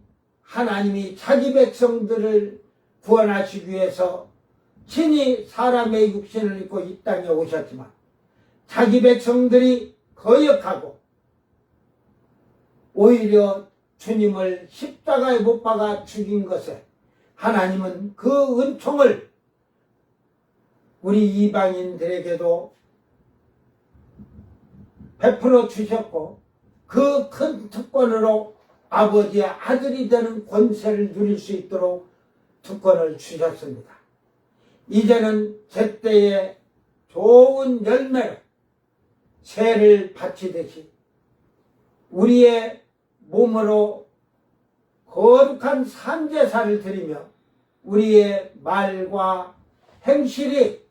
하나님이 자기 백성들을 구원하시기 위해서 친히 사람의 육신을 입고 이 땅에 오셨지만 자기 백성들이 거역하고 오히려 주님을 십자가에 못 박아 죽인 것에 하나님은 그 은총을 우리 이방인들에게도 베풀어 주셨고 그 큰 특권으로 아버지의 아들이 되는 권세를 누릴 수 있도록 특권을 주셨습니다. 이제는 제때에 좋은 열매로 새를 바치듯이 우리의 몸으로 거룩한 산제사를 드리며 우리의 말과 행실이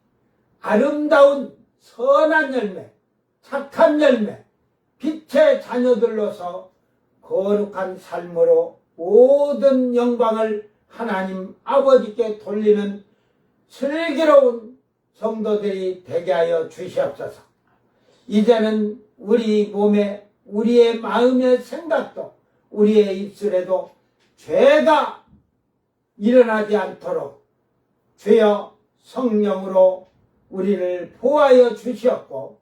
아름다운 선한 열매, 착한 열매, 빛의 자녀들로서 거룩한 삶으로 모든 영광을 하나님 아버지께 돌리는 슬기로운 성도들이 되게 하여 주시옵소서. 이제는 우리 몸에 우리의 마음의 생각도 우리의 입술에도 죄가 일어나지 않도록 주여 성령으로 우리를 보호하여 주시옵고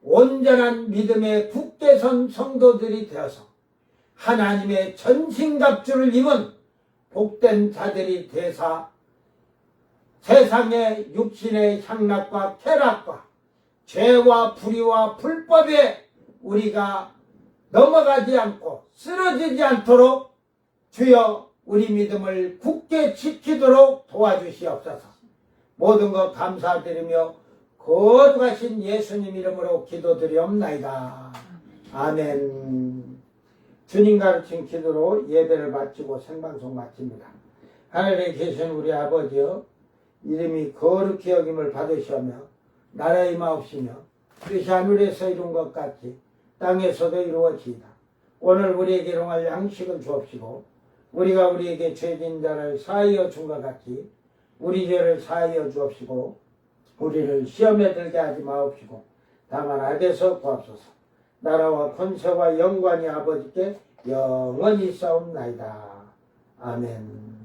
온전한 믿음의 굳게 선 성도들이 되어서 하나님의 전신갑주를 입은 복된 자들이 되사 세상의 육신의 향락과 쾌락과 죄와 불의와 불법에 우리가 넘어가지 않고 쓰러지지 않도록 주여 우리 믿음을 굳게 지키도록 도와주시옵소서. 모든 것 감사드리며 거룩하신 예수님 이름으로 기도드리옵나이다. 아멘. 주님 가르친 기도로 예배를 마치고 생방송 마칩니다. 하늘에 계신 우리 아버지여, 이름이 거룩히 여김을 받으시오며 나라의 임하옵시며 뜻이 하늘에서 이룬 것 같이 땅에서도 이루어지이다. 오늘 우리에게 일용할 양식을 주옵시고 우리가 우리에게 죄진 자를 사하여 준 것 같이 우리 죄를 사하여 주옵시고 우리를 시험에 들게 하지 마옵시고 다만 악에서 구하옵소서. 나라와 권세와 영광이 아버지께 영원히 싸움나이다. 아멘.